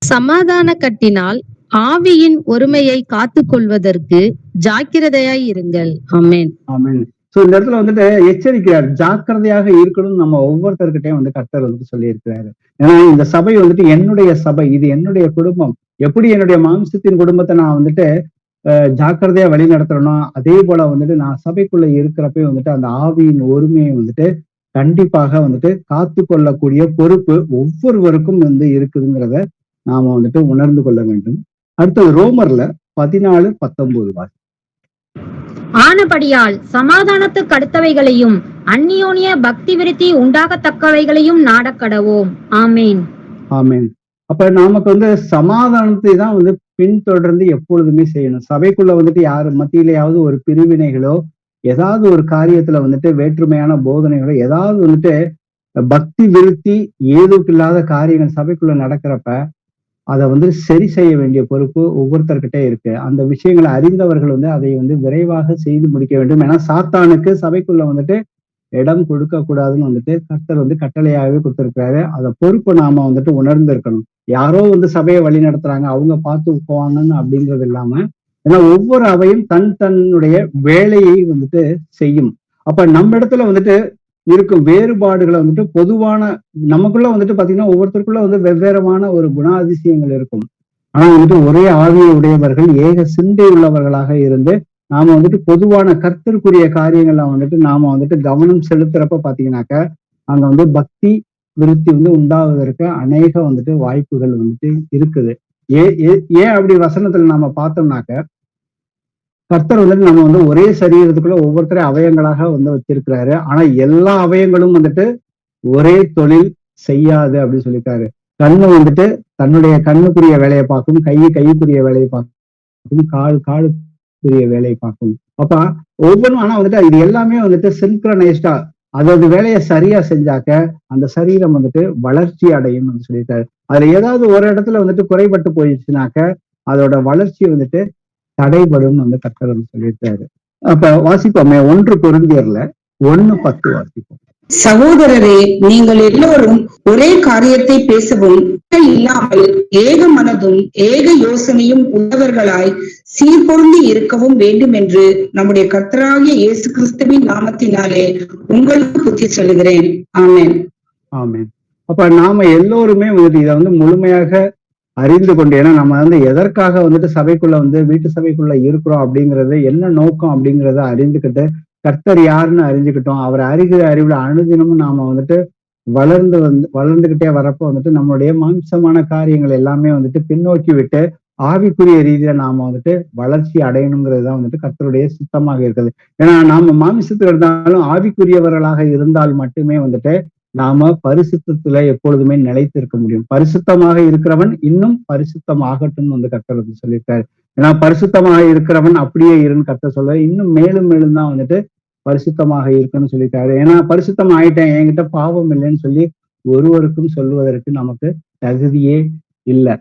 சமாதான கட்டினால் ஆவியின் ஒருமையை காத்து கொள்வதற்கு ஜாக்கிரதையாய் இருங்கள். ஆமென். ஆமென். சோ இந்த இடத்துல வந்துட்டு எச்சரிக்கிறார், ஜாக்கிரதையாக இருக்கணும்னு நம்ம ஒவ்வொருத்தர்கிட்டையும் வந்து கர்த்தர் வந்துட்டு சொல்லி இருக்கிறாரு. ஏன்னா இந்த சபை வந்துட்டு என்னுடைய சபை, இது என்னுடைய குடும்பம். எப்படி என்னுடைய மாம்சத்தின் குடும்பத்தை நான் வந்துட்டு ஜாக்கிரதையா வழி நடத்தணும், அதே போல வந்துட்டு நான் சபைக்குள்ள இருக்கிறப்ப வந்துட்டு அந்த ஆவியின் ஒருமையை வந்துட்டு கண்டிப்பாக வந்துட்டு காத்து கொள்ளக்கூடிய பொறுப்பு ஒவ்வொருவருக்கும் வந்து இருக்குதுங்கிறத நாம வந்துட்டு உணர்ந்து கொள்ள வேண்டும். அடுத்தது ரோமர்ல 14:19 வாசி. ஆனபடியால் சமாதானத்துக்கு அடுத்தவைகளையும் அந்நியோன்ய பக்தி விருத்தி உண்டாகத்தக்கவைகளையும் நாடக்கடவோம். ஆமேன். ஆமேன். அப்ப நமக்கு வந்து சமாதானத்தை தான் வந்து பின்தொடர்ந்து எப்பொழுதுமே செய்யணும். சபைக்குள்ள வந்துட்டு யாரு மத்தியிலேயாவது ஒரு பிரிவினைகளோ ஏதாவது ஒரு காரியத்துல வந்துட்டு வேற்றுமையான போதனைகளோ ஏதாவது வந்துட்டு பக்தி விருத்தி ஏதுக்கு இல்லாத காரியங்கள் சபைக்குள்ள நடக்கிறப்ப அதை வந்து சரி செய்ய வேண்டிய பொறுப்பு ஒவ்வொருத்தர்கிட்டே இருக்கு. அந்த விஷயங்களை அறிந்தவர்கள் வந்து அதை வந்து விரைவாக செய்து முடிக்க வேண்டும். ஏன்னா சாத்தானுக்கு சபைக்குள்ள வந்துட்டு இடம் கொடுக்க கூடாதுன்னு வந்துட்டு கர்த்தர் வந்து கட்டளையாகவே கொடுத்திருக்கிறாரு. அதை பொறுப்பு நாம வந்துட்டு உணர்ந்து இருக்கணும். யாரோ வந்து சபையை வழி நடத்துறாங்க, அவங்க பார்த்து போவாங்கன்னு அப்படிங்கிறது இல்லாம, ஏன்னா ஒவ்வொரு அவையும் தன்னுடைய வேலையை வந்துட்டு செய்யும். அப்ப நம்ம இடத்துல வந்துட்டு இருக்கும் வேறுபாடுகளை வந்துட்டு பொதுவான நமக்குள்ள வந்துட்டு பாத்தீங்கன்னா ஒவ்வொருத்தருக்குள்ள வந்து வெவ்வேறமான ஒரு குணாதிசயங்கள் இருக்கும். ஆனா வந்துட்டு ஒரே ஆவியை உடையவர்கள் ஏக சிந்தை உள்ளவர்களாக இருந்து நாம வந்துட்டு பொதுவான கர்த்தருக்குரிய காரியங்கள்ல வந்துட்டு நாம வந்துட்டு கவனம் செலுத்துறப்ப பாத்தீங்கன்னாக்க அங்க வந்து பக்தி விருத்தி வந்து உண்டாவதற்கு அநேக வந்துட்டு வாய்ப்புகள் வந்துட்டு இருக்குது. ஏன் அப்படி வசனத்துல நாம பார்த்தோம்னாக்க கர்த்தர் வந்துட்டு நம்ம வந்து ஒரே சரீரத்துக்குள்ள ஒவ்வொருத்தரையும் அவயங்களாக வந்து வச்சிருக்கிறாரு. ஆனா எல்லா அவயங்களும் வந்துட்டு ஒரே தொழில் செய்யாது அப்படின்னு சொல்லியிருக்காரு. கண்ணு வந்துட்டு தன்னுடைய கண்ணுக்குரிய வேலையை பார்க்கும், கைக்குரிய வேலையை பார்க்கும், காலுக்குரிய வேலையை பார்க்கும். அப்ப ஒவ்வொன்றும் ஆனா வந்துட்டு இது எல்லாமே வந்துட்டு சின்க்ரனைஸ்டா அதோட வேலையை சரியா செஞ்சாக்க அந்த சரீரம் வந்துட்டு வளர்ச்சி அடையும் சொல்லியிருக்காரு. அதுல ஏதாவது ஒரு இடத்துல வந்துட்டு குறைபட்டு போயிடுச்சுனாக்க அதோட வளர்ச்சி வந்துட்டு தடைபடும் வந்து கர்த்தர் சொல்லியிருக்காரு. அப்ப வாசிப்போமே 1 கொரிந்தியர்ல 1:10 வாசிப்போம். சகோதரரே, நீங்கள் எல்லோரும் ஒரே காரியத்தை பேசவும் இல்லாமல் ஏக மனதும் ஏக யோசனையும் உள்ளவர்களாய் சீர்பொருந்தி இருக்கவும் வேண்டும் என்று நம்முடைய கர்த்தராகிய இயேசு கிறிஸ்துவின் நாமத்தினாலே உங்களுக்கு புத்தி சொல்லுகிறேன். ஆமென். ஆமென். அப்ப நாம எல்லோருமே வந்துட்டு இதை வந்து முழுமையாக அறிந்து கொண்டு, ஏன்னா நம்ம வந்து எதற்காக வந்துட்டு சபைக்குள்ள வந்து வீட்டு சபைக்குள்ள இருக்கிறோம் அப்படிங்கறது என்ன நோக்கம் அப்படிங்கிறத அறிந்துக்கிட்டு கர்த்தர் யாருன்னு அறிஞ்சுக்கிட்டோம். அவர் அறிகிற அறிவுல அனுதினமும் நாம வந்துட்டு வளர்ந்துகிட்டே வரப்போ வந்துட்டு நம்மளுடைய மாம்சமான காரியங்கள் எல்லாமே வந்துட்டு பின்னோக்கி விட்டு ஆவிக்குரிய ரீதியில நாம வந்துட்டு வளர்ச்சி அடையணுங்கிறது தான் வந்துட்டு கர்த்தருடைய சித்தமாக இருக்குது. ஏன்னா நாம மாமிசத்துல இருந்தாலும் ஆவிக்குரியவர்களாக இருந்தால் மட்டுமே வந்துட்டு நாம பரிசுத்தத்துல எப்பொழுதுமே நிலைத்திருக்க முடியும். பரிசுத்தமாக இருக்கிறவன் இன்னும் பரிசுத்தமாகட்டும் வந்து கர்த்தர் வந்து சொல்லியிருக்காரு. ஏன்னா பரிசுத்தமாக இருக்கிறவன் அப்படியே இருன்னு கர்த்தர் சொல்ல, இன்னும் மேலும் மேலும் தான் வந்துட்டு பரிசுத்தமாக இருக்குன்னு சொல்லியிருக்காரு. ஏன்னா பரிசுத்தம் ஆயிட்டேன், என்கிட்ட பாவம் இல்லைன்னு சொல்லி ஒருவருக்கும் சொல்லுவதற்கு நமக்கு தகுதியே இல்லை.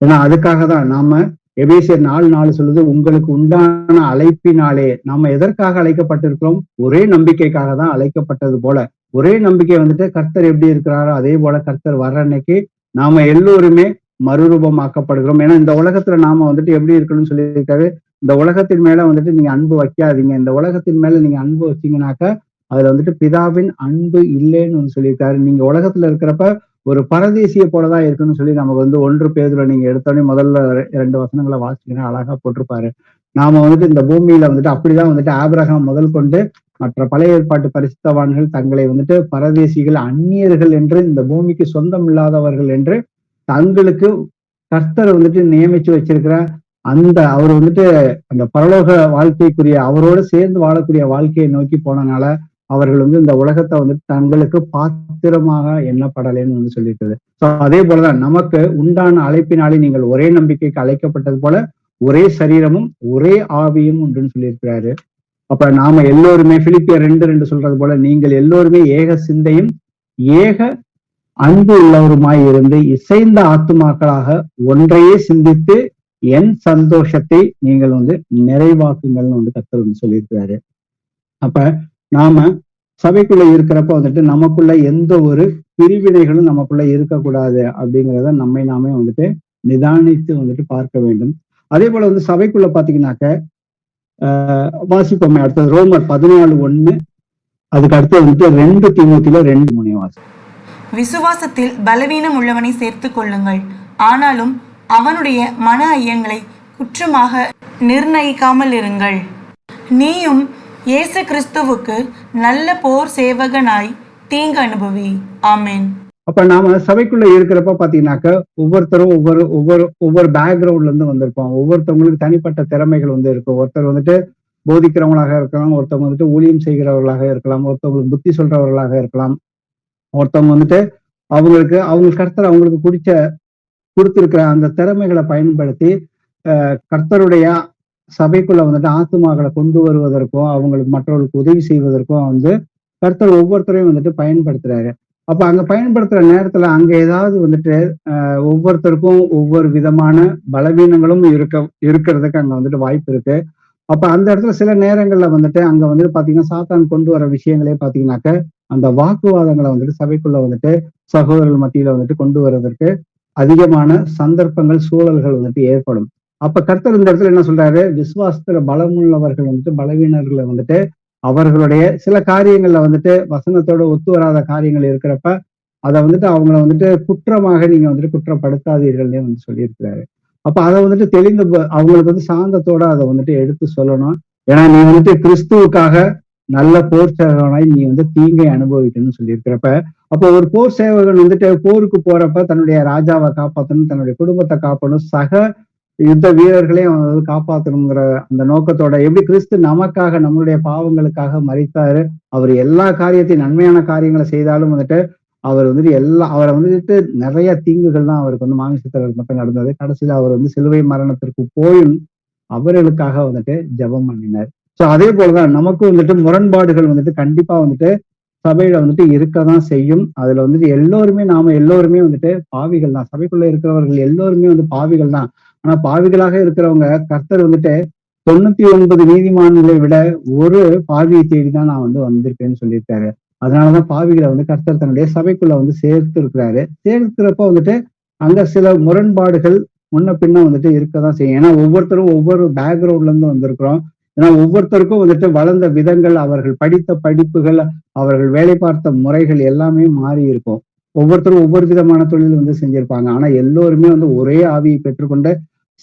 ஏன்னா அதுக்காக தான் நாம எபேசியர் 4:4 சொல்லுது, உங்களுக்கு உண்டான அழைப்பினாலே நாம எதற்காக அழைக்கப்பட்டிருக்கிறோம்? ஒரே நம்பிக்கைக்காக தான் அழைக்கப்பட்டது போல. ஒரே நம்பிக்கை வந்துட்டு கர்த்தர் எப்படி இருக்கிறாரோ அதே போல கர்த்தர் வர்ற அன்னைக்கு நாம எல்லோருமே மறுரூபமாக்கப்படுகிறோம். ஏன்னா இந்த உலகத்துல நாம வந்துட்டு எப்படி இருக்கணும்னு சொல்லியிருக்காரு, இந்த உலகத்தின் மேல வந்துட்டு நீங்க அன்பு வைக்காதீங்க. இந்த உலகத்தின் மேல நீங்க அன்பு வச்சீங்கன்னாக்கா அதுல வந்துட்டு பிதாவின் அன்பு இல்லைன்னு சொல்லியிருக்காரு. நீங்க உலகத்துல இருக்கிறப்ப ஒரு பரதேசிய போலதான் இருக்குன்னு சொல்லி நமக்கு வந்து 1 பேதுருல நீங்க எடுத்தோடனே முதல்ல 2 வசனங்களை வாசிச்சீங்கன்னா அழகா போட்டிருப்பாரு. நாம வந்துட்டு இந்த பூமியில வந்துட்டு அப்படிதான் வந்துட்டு ஆபிரகாம் முதல் கொண்டு மற்ற பழைய ஏற்பாட்டு பரிசுத்தவான்கள் தங்களை வந்துட்டு பரதேசிகள், அந்நியர்கள் என்று, இந்த பூமிக்கு சொந்தம் இல்லாதவர்கள் என்று தங்களுக்கு கர்த்தர் வந்துட்டு நியமிச்சு வச்சிருக்கிற அவர் வந்துட்டு அந்த பரலோக வாழ்க்கைக்குரிய அவரோடு சேர்ந்து வாழக்கூடிய வாழ்க்கையை நோக்கி போனனால அவர்கள் வந்து இந்த உலகத்தை வந்துட்டு தங்களுக்கு பாத்திரமாக எண்ணப்படலைன்னு வந்து சொல்லியிருக்குது. ஸோ அதே போலதான் நமக்கு உண்டான அழைப்பினாலே நீங்கள் ஒரே நம்பிக்கைக்கு அழைக்கப்பட்டது போல ஒரே சரீரமும் ஒரே ஆவியும் உண்டுன்னு சொல்லியிருக்கிறாரு. அப்ப நாம எல்லோருமே பிலிப்பியர் 2:2 சொல்றது போல நீங்கள் எல்லோருமே ஏக சிந்தையும் ஏக அன்பு உள்ளவருமாய் இருந்து இசைந்த ஆத்துமாக்களாக ஒன்றையே சிந்தித்து என் சந்தோஷத்தை நீங்கள் வந்து நிறைவாக்குங்கள்னு வந்து கர்த்தர் வந்து சொல்லியிருக்கிறாரு. அப்ப நாம சபைக்குள்ள இருக்கிறப்ப வந்துட்டு நமக்குள்ள எந்த ஒரு பிரிவினைகளும் நமக்குள்ள இருக்கக்கூடாது அப்படிங்கிறத நம்மை நாமே வந்துட்டு நிதானித்து வந்துட்டு பார்க்க வேண்டும். அதே போல வந்து சபைக்குள்ள பாத்தீங்கன்னாக்க வாசிப்போமே அடுத்தது ரோமர் 14:1, அதுக்கு அடுத்து வந்துட்டு 2 தீமோத்தேயுல 2:3 வாசி. விசுவாசத்தில் பலவீனம் உள்ளவனை சேர்த்து கொள்ளுங்கள், ஆனாலும் அவனுடைய மன ஐயங்களை குற்றமாக நிர்ணயிக்காமல் இருங்கள். நீயும் இயேசு கிறிஸ்துவுக்கு நல்ல போர் சேவகனாய் தீங்கு அனுபவி. ஆமேன். அப்ப நாம சபைக்குள்ள இருக்கிறப்ப பாத்தீங்கன்னாக்க ஒவ்வொருத்தரும் ஒவ்வொரு பேக்ரவுண்ட்ல இருந்து வந்திருப்போம். ஒவ்வொருத்தவங்களுக்கு தனிப்பட்ட திறமைகள் வந்து இருக்கும். ஒருத்தர் வந்துட்டு போதிக்கிறவங்களாக இருக்கலாம், ஒருத்தவங்க வந்துட்டு ஊழியம் செய்கிறவர்களாக இருக்கலாம், ஒருத்தவங்களுக்கு புத்தி சொல்றவர்களாக இருக்கலாம், ஒருத்தவங்க வந்துட்டு அவங்க கர்த்தர் அவங்களுக்கு கொடுத்திருக்கிற அந்த திறமைகளை பயன்படுத்தி கர்த்தருடைய சபைக்குள்ள வந்துட்டு ஆத்துமாக்களை கொண்டு வருவதற்கும் அவங்களுக்கு மற்றவர்களுக்கு உதவி செய்வதற்கும் வந்து கர்த்தர் ஒவ்வொருத்தரையும் வந்துட்டு பயன்படுத்துறாரு. அப்ப அங்க பயன்படுத்துற நேரத்துல அங்க ஏதாவது வந்துட்டு ஒவ்வொருத்தருக்கும் ஒவ்வொரு விதமான பலவீனங்களும் இருக்கிறதுக்கு அங்க வந்துட்டு வாய்ப்பு இருக்கு. அப்ப அந்த இடத்துல சில நேரங்கள்ல வந்துட்டு அங்க வந்துட்டு பாத்தீங்கன்னா சாத்தான் கொண்டு வர விஷயங்களே பாத்தீங்கன்னாக்க அந்த வாக்குவாதங்களை வந்துட்டு சபைக்குள்ள வந்துட்டு சகோதரர்கள் மத்தியில வந்துட்டு கொண்டு வர்றதற்கு அதிகமான சந்தர்ப்பங்கள், சூழல்கள் வந்துட்டு ஏற்படும். அப்ப கர்த்தர் இந்த இடத்துல என்ன சொல்றாரு, விசுவாசத்துல பலமுள்ளவர்கள் வந்துட்டு பலவீனர்களை வந்துட்டு அவர்களுடைய சில காரியங்கள்ல வந்துட்டு வசனத்தோட ஒத்து வராத காரியங்கள் இருக்கிறப்ப அதை வந்துட்டு அவங்கள வந்துட்டு குற்றமாக நீங்க வந்துட்டு குற்றப்படுத்தாதீர்கள்னே வந்து சொல்லியிருக்கிறாரு. அப்ப அதை வந்துட்டு தெளிந்து அவங்களுக்கு வந்து சாந்தத்தோட அதை வந்துட்டு எடுத்து சொல்லணும். ஏன்னா நீ வந்துட்டு கிறிஸ்துவுக்காக நல்ல போர் சேவகனாய் நீ வந்து தீங்கை அனுபவிக்கணும்னு சொல்லியிருக்கிறப்ப அப்போ ஒரு போர் சேவகன் வந்துட்டு போருக்கு போறப்ப தன்னுடைய ராஜாவை காப்பாற்றணும், தன்னுடைய குடும்பத்தை காப்பாற்றணும், சக யுத்த வீரர்களையும் அவன் வந்து காப்பாற்றணுங்கிற அந்த நோக்கத்தோட எப்படி கிறிஸ்து நமக்காக நம்மளுடைய பாவங்களுக்காக மரித்தாரு, அவர் எல்லா காரியத்தையும் நன்மையான காரியங்களை செய்தாலும் வந்துட்டு அவர் வந்துட்டு அவரை வந்துட்டு நிறைய தீங்குகள் தான் அவருக்கு வந்து மாமிசத்தில் மட்டும் நடந்தது. கடைசியில அவர் வந்து சிலுவை மரணத்திற்கு போயும் அவர்களுக்காக வந்துட்டு ஜெபம் பண்ணினார். ஸோ அதே போலதான் நமக்கும் வந்துட்டு முரண்பாடுகள் வந்துட்டு கண்டிப்பா வந்துட்டு சபையில வந்துட்டு இருக்கதான் செய்யும். அதுல வந்துட்டு நாம எல்லோருமே வந்துட்டு பாவிகள் தான். சபைக்குள்ள இருக்கிறவர்கள் எல்லோருமே வந்து பாவிகள் தான். ஆனா பாவிகளாக இருக்கிறவங்க கர்த்தர் வந்துட்டு 99 நீதிமான்களை விட ஒரு பாவியை தேடிதான் நான் வந்து வந்திருக்கேன்னு சொல்லியிருக்காரு. அதனாலதான் பாவிகளை வந்து கர்த்தர் தன்னுடைய சபைக்குள்ள வந்து சேர்த்து இருக்கிறாரு. சேர்க்கிறப்ப வந்துட்டு அங்க சில முரண்பாடுகள் முன்ன பின்ன வந்துட்டு இருக்கதான் செய்யும். ஏன்னா ஒவ்வொருத்தரும் ஒவ்வொரு பேக்ரவுண்ட்ல இருந்து வந்திருக்கிறோம். ஏன்னா ஒவ்வொருத்தருக்கும் வந்துட்டு வளர்ந்த விதங்கள், அவர்கள் படித்த படிப்புகள், அவர்கள் வேலை பார்த்த முறைகள் எல்லாமே மாறி இருக்கும். ஒவ்வொருத்தரும் ஒவ்வொரு விதமான தொழில் வந்து செஞ்சிருப்பாங்க. ஆனா எல்லோருமே வந்து ஒரே ஆவியை பெற்றுக்கொண்டு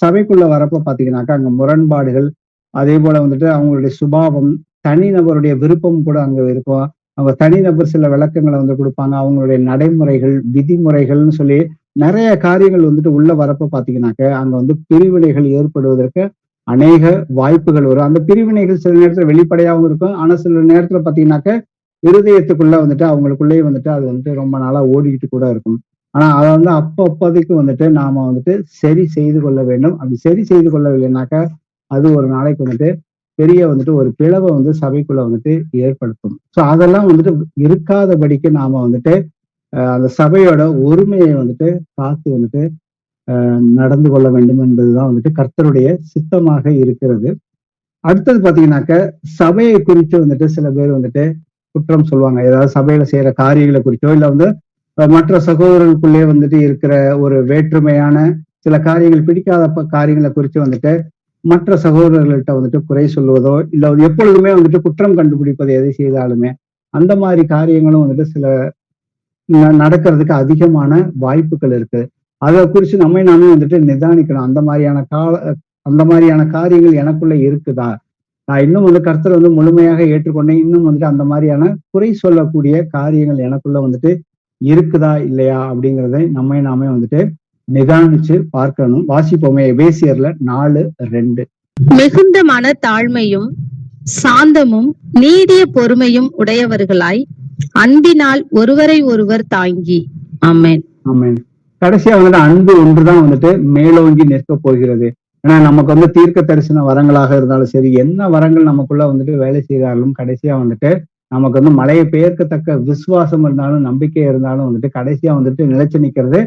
சபைக்குள்ள வரப்ப பாத்தீங்கன்னாக்கா அங்க முரண்பாடுகள், அதே போல வந்துட்டு அவங்களுடைய சுபாவம், தனிநபருடைய விருப்பம் கூட அங்க இருக்கும். அவங்க தனிநபர் சில விளக்கங்களை வந்து கொடுப்பாங்க. அவங்களுடைய நடைமுறைகள், விதிமுறைகள்னு சொல்லி நிறைய காரியங்கள் வந்துட்டு உள்ள வரப்ப பாத்தீங்கன்னாக்க அங்க வந்து பிரிவினைகள் ஏற்படுவதற்கு அநேக வாய்ப்புகள் வரும். அந்த பிரிவினைகள் சில நேரத்துல வெளிப்படையாகவும் இருக்கும். ஆனா சில நேரத்துல பாத்தீங்கன்னாக்க இருதயத்துக்குள்ள வந்துட்டு அவங்களுக்குள்ளேயே வந்துட்டு அது வந்து ரொம்ப நாளா ஓடிக்கிட்டு கூட இருக்கும். ஆனா அதை வந்து அப்போதைக்கு வந்துட்டு நாம வந்துட்டு சரி செய்து கொள்ள வேண்டும். அப்படி சரி செய்து கொள்ளவில்லைனாக்க அது ஒரு நாளைக்கு வந்துட்டு பெரிய வந்துட்டு ஒரு பிளவை வந்து சபைக்குள்ள வந்துட்டு ஏற்படுத்தும். சோ அதெல்லாம் வந்துட்டு இருக்காதபடிக்கு நாம வந்துட்டு அந்த சபையோட ஒருமையை வந்துட்டு காத்து வந்துட்டு நடந்து கொள்ள வேண்டும் என்பதுதான் வந்துட்டு கர்த்தருடைய சித்தமாக இருக்கிறது. அடுத்தது பாத்தீங்கன்னாக்க சபையை குறித்து வந்துட்டு சில பேர் வந்துட்டு குற்றம் சொல்லுவாங்க. ஏதாவது சபையில செய்யற காரியங்களை குறிச்சோ இல்ல வந்து மற்ற சகோதரர்களுக்குள்ளே வந்துட்டு இருக்கிற ஒரு வேற்றுமையான சில காரியங்கள் பிடிக்காத காரியங்களை குறித்து வந்துட்டு மற்ற சகோதரர்கள்ட்ட வந்துட்டு குறை சொல்வதோ இல்ல எப்பொழுதுமே வந்துட்டு குற்றம் கண்டுபிடிப்பது எதை செய்தாலுமே அந்த மாதிரி காரியங்களும் வந்துட்டு சில நடக்கிறதுக்கு அதிகமான வாய்ப்புகள் இருக்கு. அதை குறிச்சு நாமே வந்துட்டு நிதானிக்கணும். அந்த மாதிரியான காரியங்கள் எனக்குள்ள இருக்குதா, நான் இன்னும் வந்து கர்த்தரை வந்து முழுமையாக ஏற்றுக்கொண்டேன், இன்னும் வந்துட்டு அந்த மாதிரியான குறை சொல்லக்கூடிய காரியங்கள் எனக்குள்ள வந்துட்டு இருக்குதா இல்லையா அப்படிங்கிறதை நாமே வந்துட்டு நிதானிச்சு பார்க்கணும். வாசிப்போமே எபேசியர்ல 4:2. மிகுந்த மன தாழ்மையும் சாந்தமும் நீடிய பொறுமையும் உடையவர்களாய் அன்பினால் ஒருவரை ஒருவர் தாங்கி. ஆமென். ஆமென். கடைசியா வந்துட்டு அன்பு ஒன்றுதான் வந்துட்டு மேலோங்கி நிற்க போகிறது. ஏன்னா நமக்கு வந்து தீர்க்க தரிசன வரங்களாக இருந்தாலும் சரி, என்ன வரங்கள் நமக்குள்ள வந்துட்டு வேலை செய்தாலும் கடைசியா வந்துட்டு நமக்கு வந்து மலையை பெயர்க்கத்தக்க விசுவாசம் இருந்தாலும் நம்பிக்கை இருந்தாலும் வந்துட்டு கடைசியா வந்துட்டு நிலைச்சு நிக்கிறது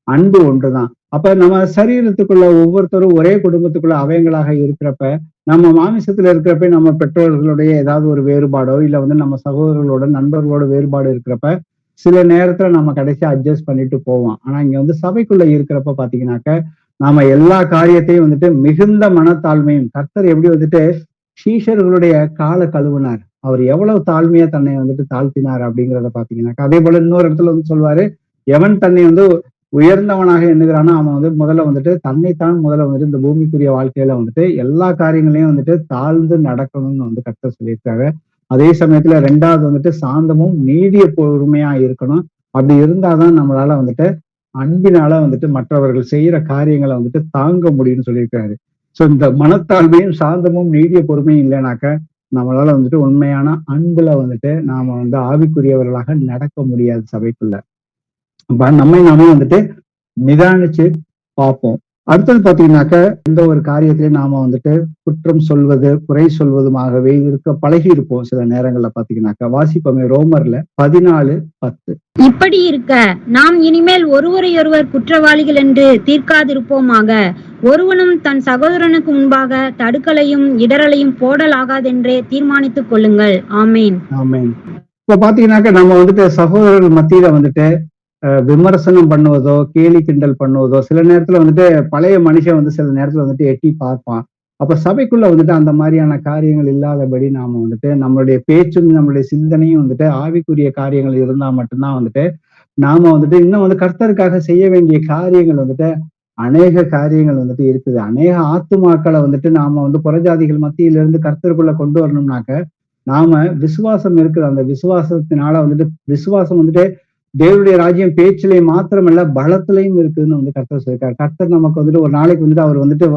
அன்பு ஒன்றுதான். அப்ப நம்ம சரீரத்துக்குள்ள ஒவ்வொருத்தரும் ஒரே குடும்பத்துக்குள்ள அவயங்களாக இருக்கிறப்ப, நம்ம மாமிசத்துல இருக்கிறப்ப நம்ம பெற்றோர்களுடைய ஏதாவது ஒரு வேறுபாடோ இல்ல வந்து நம்ம சகோதரர்களோட நண்பர்களோட வேறுபாடு இருக்கிறப்ப சில நேரத்துல நம்ம கடைசியா அட்ஜஸ்ட் பண்ணிட்டு போவோம். ஆனா இங்க வந்து சபைக்குள்ள இருக்கிறப்ப பாத்தீங்கன்னாக்க நாம எல்லா காரியத்தையும் வந்துட்டு மிகுந்த மனத்தாழ்மையும், கர்த்தர் எப்படி வந்துட்டு சீஷர்களுடைய கால கழுவினார், அவர் எவ்வளவு தாழ்மையா தன்னை வந்துட்டு தாழ்த்தினார் அப்படிங்கிறத பாத்தீங்கன்னாக்கா அதே போல இன்னொரு இடத்துல வந்து சொல்வாரு, எவன் தன்னை வந்து உயர்ந்தவனாக எண்ணுகிறானோ அவன் வந்து முதல்ல வந்துட்டு தன்னைத்தான் முதல்ல வந்துட்டு இந்த பூமிக்குரிய வாழ்க்கையில வந்துட்டு எல்லா காரியங்களையும் வந்துட்டு தாழ்ந்து நடக்கணும்னு வந்து கர்த்தர் சொல்லியிருக்காரு. அதே சமயத்துல ரெண்டாவது வந்துட்டு சாந்தமும் நீடிய பொறுமையா இருக்கணும். அப்படி இருந்தாதான் நம்மளால வந்துட்டு அன்பினால வந்துட்டு மற்றவர்கள் செய்யற காரியங்களை வந்துட்டு தாங்க முடியும்னு சொல்லியிருக்காரு. சோ இந்த மனத்தாழ்மையும் சாந்தமும் நீடிய பொறுமையும் இல்லைனாக்க நம்மளால வந்துட்டு உண்மையான அன்புல வந்துட்டு நாம வந்து ஆவிக்குரியவர்களாக நடக்க முடியாது சபைக்குள்ள. நாமே வந்துட்டு நிதானிச்சு பார்ப்போம். அடுத்தது பாத்தீங்கன்னாக்க இந்த ஒரு காரியத்திலே நாம வந்துட்டு குற்றம் சொல்வது குறை சொல்வதுமாகவே இருக்க பழகி இருப்போம். சில நேரங்கள்ல பாத்தீங்கன்னாக்க வாசிப்போமே ரோமர்ல 14:10. இப்படி இருக்க நாம் இனிமேல் ஒருவரையொருவர் குற்றவாளிகள் என்று தீர்க்காதிருப்போமாக. ஒருவனும் தன் சகோதரனுக்கு முன்பாக தடுக்கலையும் இடரலையும் போடலாகாதென்றே தீர்மானித்துக் கொள்ளுங்கள். ஆமேன். ஆமேன். இப்ப பாத்தீங்கன்னாக்க நம்ம வந்துட்டு சகோதரர்கள் மத்தியில வந்துட்டு விமர்சனம் பண்ணுவதோ கேலி கிண்டல் பண்ணுவதோ சில நேரத்துல வந்துட்டு பழைய மனுஷன் வந்து சில நேரத்துல வந்துட்டு எட்டி பார்ப்பான். அப்ப சபைக்குள்ள வந்துட்டு அந்த மாதிரியான காரியங்கள் இல்லாதபடி நாம வந்துட்டு நம்மளுடைய பேச்சும் நம்மளுடைய சிந்தனையும் வந்துட்டு ஆவிக்குரிய காரியங்கள் இருந்தா மட்டும்தான் வந்துட்டு நாம வந்துட்டு இன்னும் வந்து கர்த்தருக்காக செய்ய வேண்டிய காரியங்கள் வந்துட்டு அநேக காரியங்கள் வந்துட்டு இருக்குது. அநேக ஆத்துமாக்களை வந்துட்டு நாம வந்து புறஜாதிகள் மத்தியிலிருந்து கர்த்தருக்குள்ள கொண்டு வரணும்னாக்க நாம விசுவாசம் இருக்குது. அந்த விசுவாசத்தினால வந்துட்டு விசுவாசம் வந்துட்டு தேவனுடைய ராஜ்யம் பேச்சிலே மாத்திரமல்ல பலத்திலையும் இருக்குதுன்னு வந்து கர்த்தர் சொல்லியிருக்காரு. கர்த்தர் நமக்கு வந்துட்டு ஒரு நாளைக்கு வந்துட்டு அவர் வந்துட்டு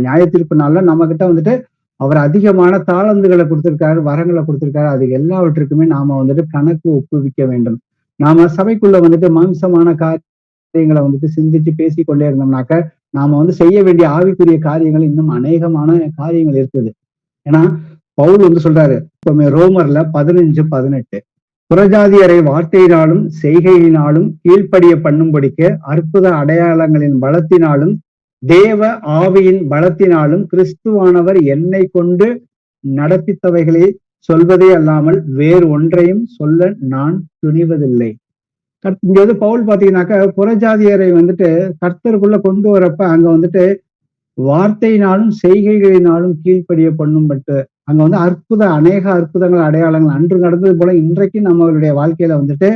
நியாய தீர்ப்பு நாள்ல நம்ம கிட்ட வந்துட்டு அவர் அதிகமான தாளந்துகளை கொடுத்திருக்காரு, வரங்களை கொடுத்திருக்காரு. அது எல்லாவற்றுக்குமே நாம வந்துட்டு கணக்கு ஒப்புவிக்க வேண்டும். நாம சபைக்குள்ள வந்துட்டு மாம்சமான காரியங்களை வந்துட்டு சிந்திச்சு பேசிக்கொண்டே இருந்தோம்னாக்க நாம வந்து செய்ய வேண்டிய ஆவிக்குரிய காரியங்கள் இன்னும் அநேகமான காரியங்கள் இருக்குது. ஏன்னா பவுல் வந்து சொல்றாரு இப்ப ரோமர்ல 15:18, புறஜாதியரை வார்த்தையினாலும் செய்கையினாலும் கீழ்ப்படிய பண்ணும்படிக்கு அற்புத அடையாளங்களின் பலத்தினாலும் தேவ ஆவியின் பலத்தினாலும் கிறிஸ்துவானவர் என்னை கொண்டு நடப்பித்தவைகளை சொல்வதே அல்லாமல் வேறு ஒன்றையும் சொல்ல நான் துணிவதில்லை. இங்க வந்து பவுல் பாத்தீங்கன்னாக்க புறஜாதியரை வந்துட்டு கர்த்தருக்குள்ள கொண்டு வரப்ப அங்க வந்துட்டு வார்த்தையினாலும் செய்கைகளினாலும் கீழ்ப்படிய பண்ணும்பட்டு அங்க வந்து அநேக அற்புதங்கள் அடையாளங்கள் அன்று நடந்தது போல இன்றைக்கும் நம்மளுடைய வாழ்க்கையில வந்துட்டு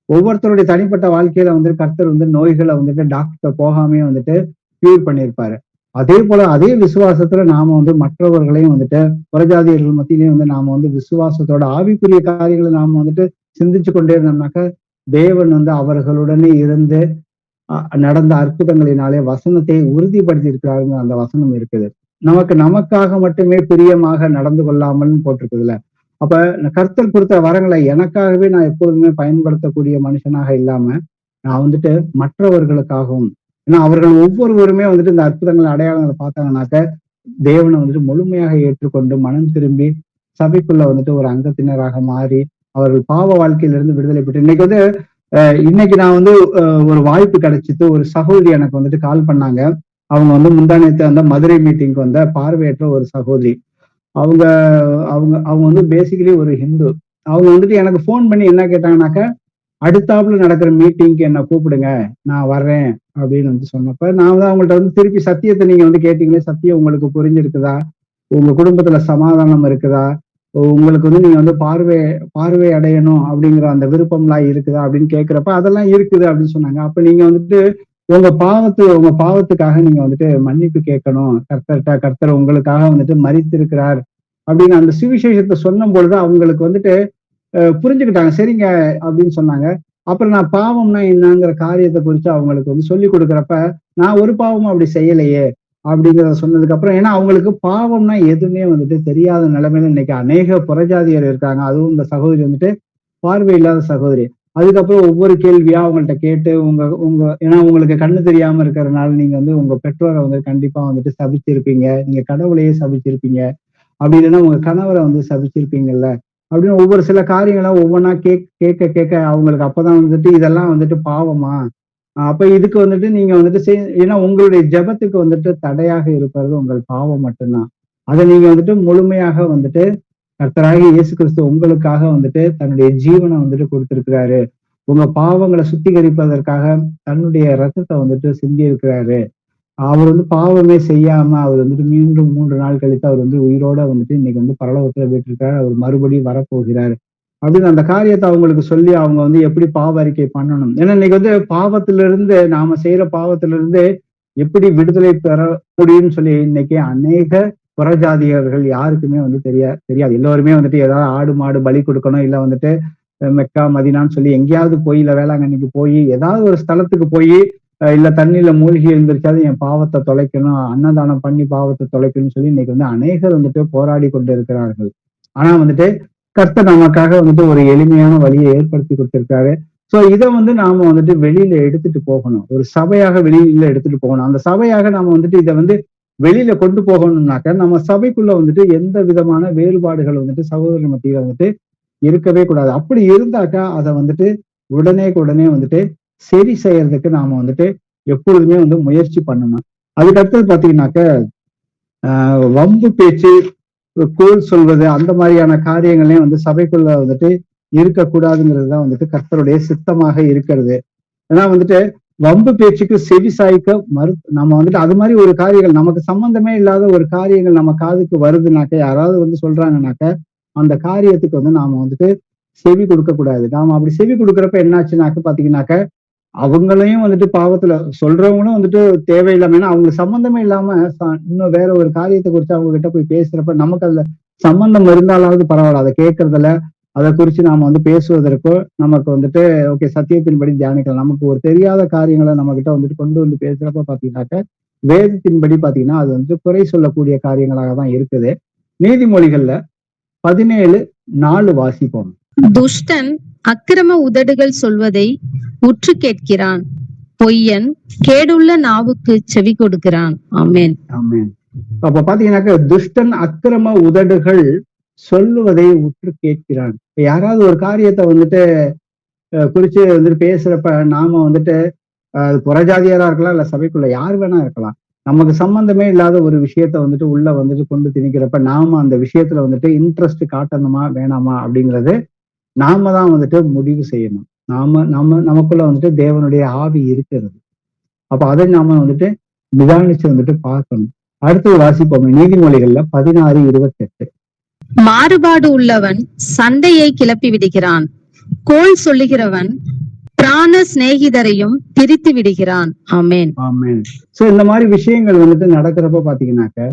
ஒவ்வொருத்தருடைய தனிப்பட்ட வாழ்க்கையில வந்துட்டு கர்த்தர் வந்து நோய்களை வந்துட்டு டாக்டர் போகாமே வந்துட்டு கியூர் பண்ணியிருப்பாரு. அதே போல அதே விசுவாசத்துல நாம வந்து மற்றவர்களையும் வந்துட்டு புறஜாதியர்கள் மத்தியிலையும் வந்து நாம வந்து விசுவாசத்தோட ஆவிக்குரிய காரியங்களை நாம வந்துட்டு சிந்திச்சு கொண்டே இருந்தோம்னாக்க தேவன் வந்து அவர்களுடனே இருந்து நடந்த அற்புதங்களினாலே வசனத்தை உறுதிப்படுத்தி இருக்கிறாருங்க. அந்த வசனம் இருக்குது. நமக்காக மட்டுமே பிரியமாக நடந்து கொள்ளாமல் போட்டிருக்குதுல்ல. அப்ப கர்த்தர் கொடுத்த வரங்களை எனக்காகவே நான் எப்பொழுதுமே பயன்படுத்தக்கூடிய மனுஷனாக இல்லாம நான் வந்துட்டு மற்றவர்களுக்காகவும், ஏன்னா அவர்கள் ஒவ்வொருவருமே வந்துட்டு இந்த அற்புதங்கள் அடையாளங்களை பார்த்தாங்கன்னாக்க தேவனை வந்துட்டு முழுமையாக ஏற்றுக்கொண்டு மனம் திரும்பி சபைக்குள்ள வந்துட்டு ஒரு அங்கத்தினராக மாறி அவர்கள் பாவ வாழ்க்கையிலிருந்து விடுதலை பெற்று இன்னைக்கு நான் வந்து ஒரு வாய்ப்பு கிடைச்சிட்டு ஒரு சகோதரி எனக்கு வந்துட்டு கால் பண்ணாங்க. அவங்க வந்து முந்தானத்து அந்த மதுரை மீட்டிங்க்கு வந்த பார்வையற்ற ஒரு சகோதரி. அவங்க அவங்க அவங்க வந்து பேசிக்கலி ஒரு ஹிந்து. அவங்க வந்துட்டு எனக்கு போன் பண்ணி என்ன கேட்டாங்கன்னாக்க, அடுத்தாப்புல நடக்கிற மீட்டிங்க்கு என்ன கூப்பிடுங்க, நான் வர்றேன் அப்படின்னு வந்து சொன்னப்ப நான் வந்து அவங்கள்ட்ட வந்து திருப்பி சத்தியத்தை நீங்க வந்து கேட்டீங்களே, சத்தியம் உங்களுக்கு புரிஞ்சிருக்குதா, உங்க குடும்பத்துல சமாதானம் இருக்குதா, உங்களுக்கு வந்து நீங்க வந்து பார்வை அடையணும் அப்படிங்கிற அந்த விருப்பம்லாம் இருக்குதா அப்படின்னு கேட்கிறப்ப அதெல்லாம் இருக்குது அப்படின்னு சொன்னாங்க. அப்ப நீங்க வந்துட்டு உங்க பாவத்துக்காக நீங்க வந்துட்டு மன்னிப்பு கேட்கணும், கர்த்தர் உங்களுக்காக வந்துட்டு மரித்திருக்கிறார் அப்படின்னு அந்த சுவிசேஷத்தை சொன்னும் பொழுது அவங்களுக்கு வந்துட்டு புரிஞ்சுக்கிட்டாங்க. சரிங்க அப்படின்னு சொன்னாங்க. அப்புறம் நான் பாவம்னா என்னங்கிற காரியத்தை குறித்து அவங்களுக்கு வந்து சொல்லி கொடுக்குறப்ப நான் ஒரு பாவமும் அப்படி செய்யலையே அப்படிங்கிறத சொன்னதுக்கு அப்புறம், ஏன்னா அவங்களுக்கு பாவம்னா எதுவுமே வந்துட்டு தெரியாத நிலைமையில இன்னைக்கு அநேக புறஜாதியர் இருக்காங்க. அதுவும் இந்த சகோதரி வந்துட்டு பார்வை இல்லாத சகோதரி. அதுக்கப்புறம் ஒவ்வொரு கேள்வியா அவங்கள்ட்ட கேட்டு ஏன்னா உங்களுக்கு கண்ணு தெரியாம இருக்கிறதுனால நீங்க வந்து உங்க பெற்றோரை வந்து கண்டிப்பா வந்துட்டு சபிச்சிருப்பீங்க, நீங்க கடவுளையே சபிச்சிருப்பீங்க, அப்படி இல்லைன்னா உங்க கணவரை வந்து சபிச்சிருப்பீங்கல்ல அப்படின்னு ஒவ்வொரு சில காரியங்களா ஒவ்வொன்றா கேட்க அவங்களுக்கு அப்பதான் வந்துட்டு இதெல்லாம் வந்துட்டு பாவமா, அப்ப இதுக்கு வந்துட்டு நீங்க வந்துட்டு ஏன்னா உங்களுடைய ஜெபத்துக்கு வந்துட்டு தடையாக இருப்பது உங்கள் பாவம் மட்டும்தான். அதை நீங்க வந்துட்டு முழுமையாக வந்துட்டு கர்த்தராகிய இயேசு கிறிஸ்து உங்களுக்காக வந்துட்டு தன்னுடைய ஜீவனை வந்துட்டு கொடுத்திருக்கிறாரு. உங்க பாவங்களை சுத்திகரிப்பதற்காக தன்னுடைய ரத்தத்தை வந்துட்டு சிந்தி இருக்கிறாரு. அவர் வந்து பாவமே செய்யாம அவர் வந்துட்டு மீண்டும் 3 நாள் கழித்து அவர் வந்து உயிரோட வந்துட்டு இன்னைக்கு வந்து பரலோகத்துல போயிட்டிருக்காரு. அவர் மறுபடியும் வரப்போகிறார் அப்படின்னு அந்த காரியத்தை அவங்களுக்கு சொல்லி அவங்க வந்து எப்படி பாவ அறிக்கை பண்ணணும். ஏன்னா இன்னைக்கு வந்து பாவத்திலிருந்து நாம செய்யற பாவத்திலிருந்து எப்படி விடுதலை பெற முடியும்னு சொல்லி இன்னைக்கு அநேக புறஜாதியர்கள் யாருக்குமே வந்து தெரியாது. எல்லோருமே வந்துட்டு ஏதாவது ஆடு மாடு பலி கொடுக்கணும், இல்ல வந்துட்டு மெக்கா மதினான்னு சொல்லி எங்கேயாவது போய் இல்ல வேளாங்கண்ணிக்கு போய் ஏதாவது ஒரு ஸ்தலத்துக்கு போய் இல்ல தண்ணியில மூழ்கி எழுந்திருச்சாலும் என் பாவத்தை தொலைக்கணும், அன்னதானம் பண்ணி பாவத்தை தொலைக்கணும்னு சொல்லி இன்னைக்கு வந்து அநேகர் வந்துட்டு போராடி கொண்டு இருக்கிறார்கள். ஆனா வந்துட்டு கர்த்தர் நமக்காக வந்துட்டு ஒரு எளிமையான வழியை ஏற்படுத்தி கொடுத்திருக்காரு. சோ இதை வந்து நாம வந்துட்டு வெளியில எடுத்துட்டு போகணும், ஒரு சபையாக வெளியில எடுத்துட்டு போகணும். அந்த சபையாக நாம வந்துட்டு இதை வந்து வெளியில கொண்டு போகணும்னாக்க நம்ம சபைக்குள்ள வந்துட்டு எந்த விதமான வேறுபாடுகள் வந்துட்டு சகோதரர் மத்தியில வந்துட்டு இருக்கவே கூடாது. அப்படி இருந்தாக்கா அதை வந்துட்டு உடனே வந்துட்டு சரி செய்யறதுக்கு நாம வந்துட்டு எப்பொழுதுமே வந்து முயற்சி பண்ணணும். அதுக்கடுத்தது பாத்தீங்கன்னாக்க வம்பு பேச்சு, கோல் சொல்வது, அந்த மாதிரியான காரியங்களையும் வந்து சபைக்குள்ள வந்துட்டு இருக்கக்கூடாதுங்கிறதுதான் வந்துட்டு கர்த்தருடைய சித்தமாக இருக்கிறது. ஏன்னா வந்துட்டு வம்பு பேச்சுக்கு செவி சாய்க்க நம்ம வந்துட்டு அது மாதிரி ஒரு காரியங்கள் நமக்கு சம்பந்தமே இல்லாத ஒரு காரியங்கள் நம்ம காதுக்கு வருதுனாக்க, யாராவது வந்து சொல்றாங்கனாக்க அந்த காரியத்துக்கு வந்து நாம வந்துட்டு செவி கொடுக்க கூடாது. நாம அப்படி செவி கொடுக்குறப்ப என்னாச்சுனாக்க பாத்தீங்கன்னாக்க அவங்களையும் வந்துட்டு பாவத்துல சொல்றவங்களும் வந்துட்டு தேவையில்லாம, ஏன்னா அவங்களுக்கு சம்பந்தமே இல்லாம இன்னும் வேற ஒரு காரியத்தை குறித்து அவங்க கிட்ட போய் பேசுறப்ப நமக்கு அதுல சம்பந்தம் இருந்தாலாவது பரவாயில்ல, அதை கேட்கறதுல அதை குறித்து நாம வந்து பேசுவதற்கோ நமக்கு வந்துட்டு ஓகே சத்தியத்தின்படி தியானிக்கலாம். நமக்கு ஒரு தெரியாத காரியங்களை நம்ம கிட்ட வந்துட்டு கொண்டு வந்து பேசுறப்ப பாத்தீங்கன்னாக்க வேதத்தின்படி பாத்தீங்கன்னா அது வந்து குறை சொல்லக்கூடிய காரியங்களாக தான் இருக்குது. நீதிமொழிகள்ல 17:4 வாசிப்போம். துஷ்டன் அக்கிரம உதடுகள் சொல்வதை உற்று கேட்கிறான், பொய்யன் கேடுள்ள நாவுக்கு செவி கொடுக்கிறான். ஆமென். ஆமென். அப்ப பாத்தீங்கன்னாக்க துஷ்டன் அக்கிரம உதடுகள் சொல்லுவதை உற்று கேட்கிறான். யாராவது ஒரு காரியத்தை வந்துட்டு குறிச்சு வந்துட்டு பேசுறப்ப நாம வந்துட்டு புறஜாதியாரா இருக்கலாம், இல்ல சபைக்குள்ள யார் வேணா இருக்கலாம், நமக்கு சம்பந்தமே இல்லாத ஒரு விஷயத்த வந்துட்டு உள்ள வந்துட்டு கொண்டு திணிக்கிறப்ப நாம அந்த விஷயத்துல வந்துட்டு இன்ட்ரெஸ்ட் காட்டணுமா வேணாமா அப்படிங்கிறது நாம தான் வந்துட்டு முடிவு செய்யணும். நமக்குள்ள வந்துட்டு தேவனுடைய ஆவி இருக்கிறது. அப்ப அதை நாம வந்துட்டு நிதானிச்சு வந்துட்டு பார்க்கணும். அடுத்தது வாசிப்போம். நீதிமொழிகள்ல 16:28. மாறுபாடு உள்ளவன் சண்டையை கிளப்பி விடுகிறான், கோல் சொல்லுகிறவன் பிராண சிநேகிதரையும் பிரித்து விடுகிறான். ஆமென். ஆமென். சோ இந்த மாதிரி விஷயங்கள் வந்துட்டு நடக்கிறப்ப பாத்தீங்கன்னாக்க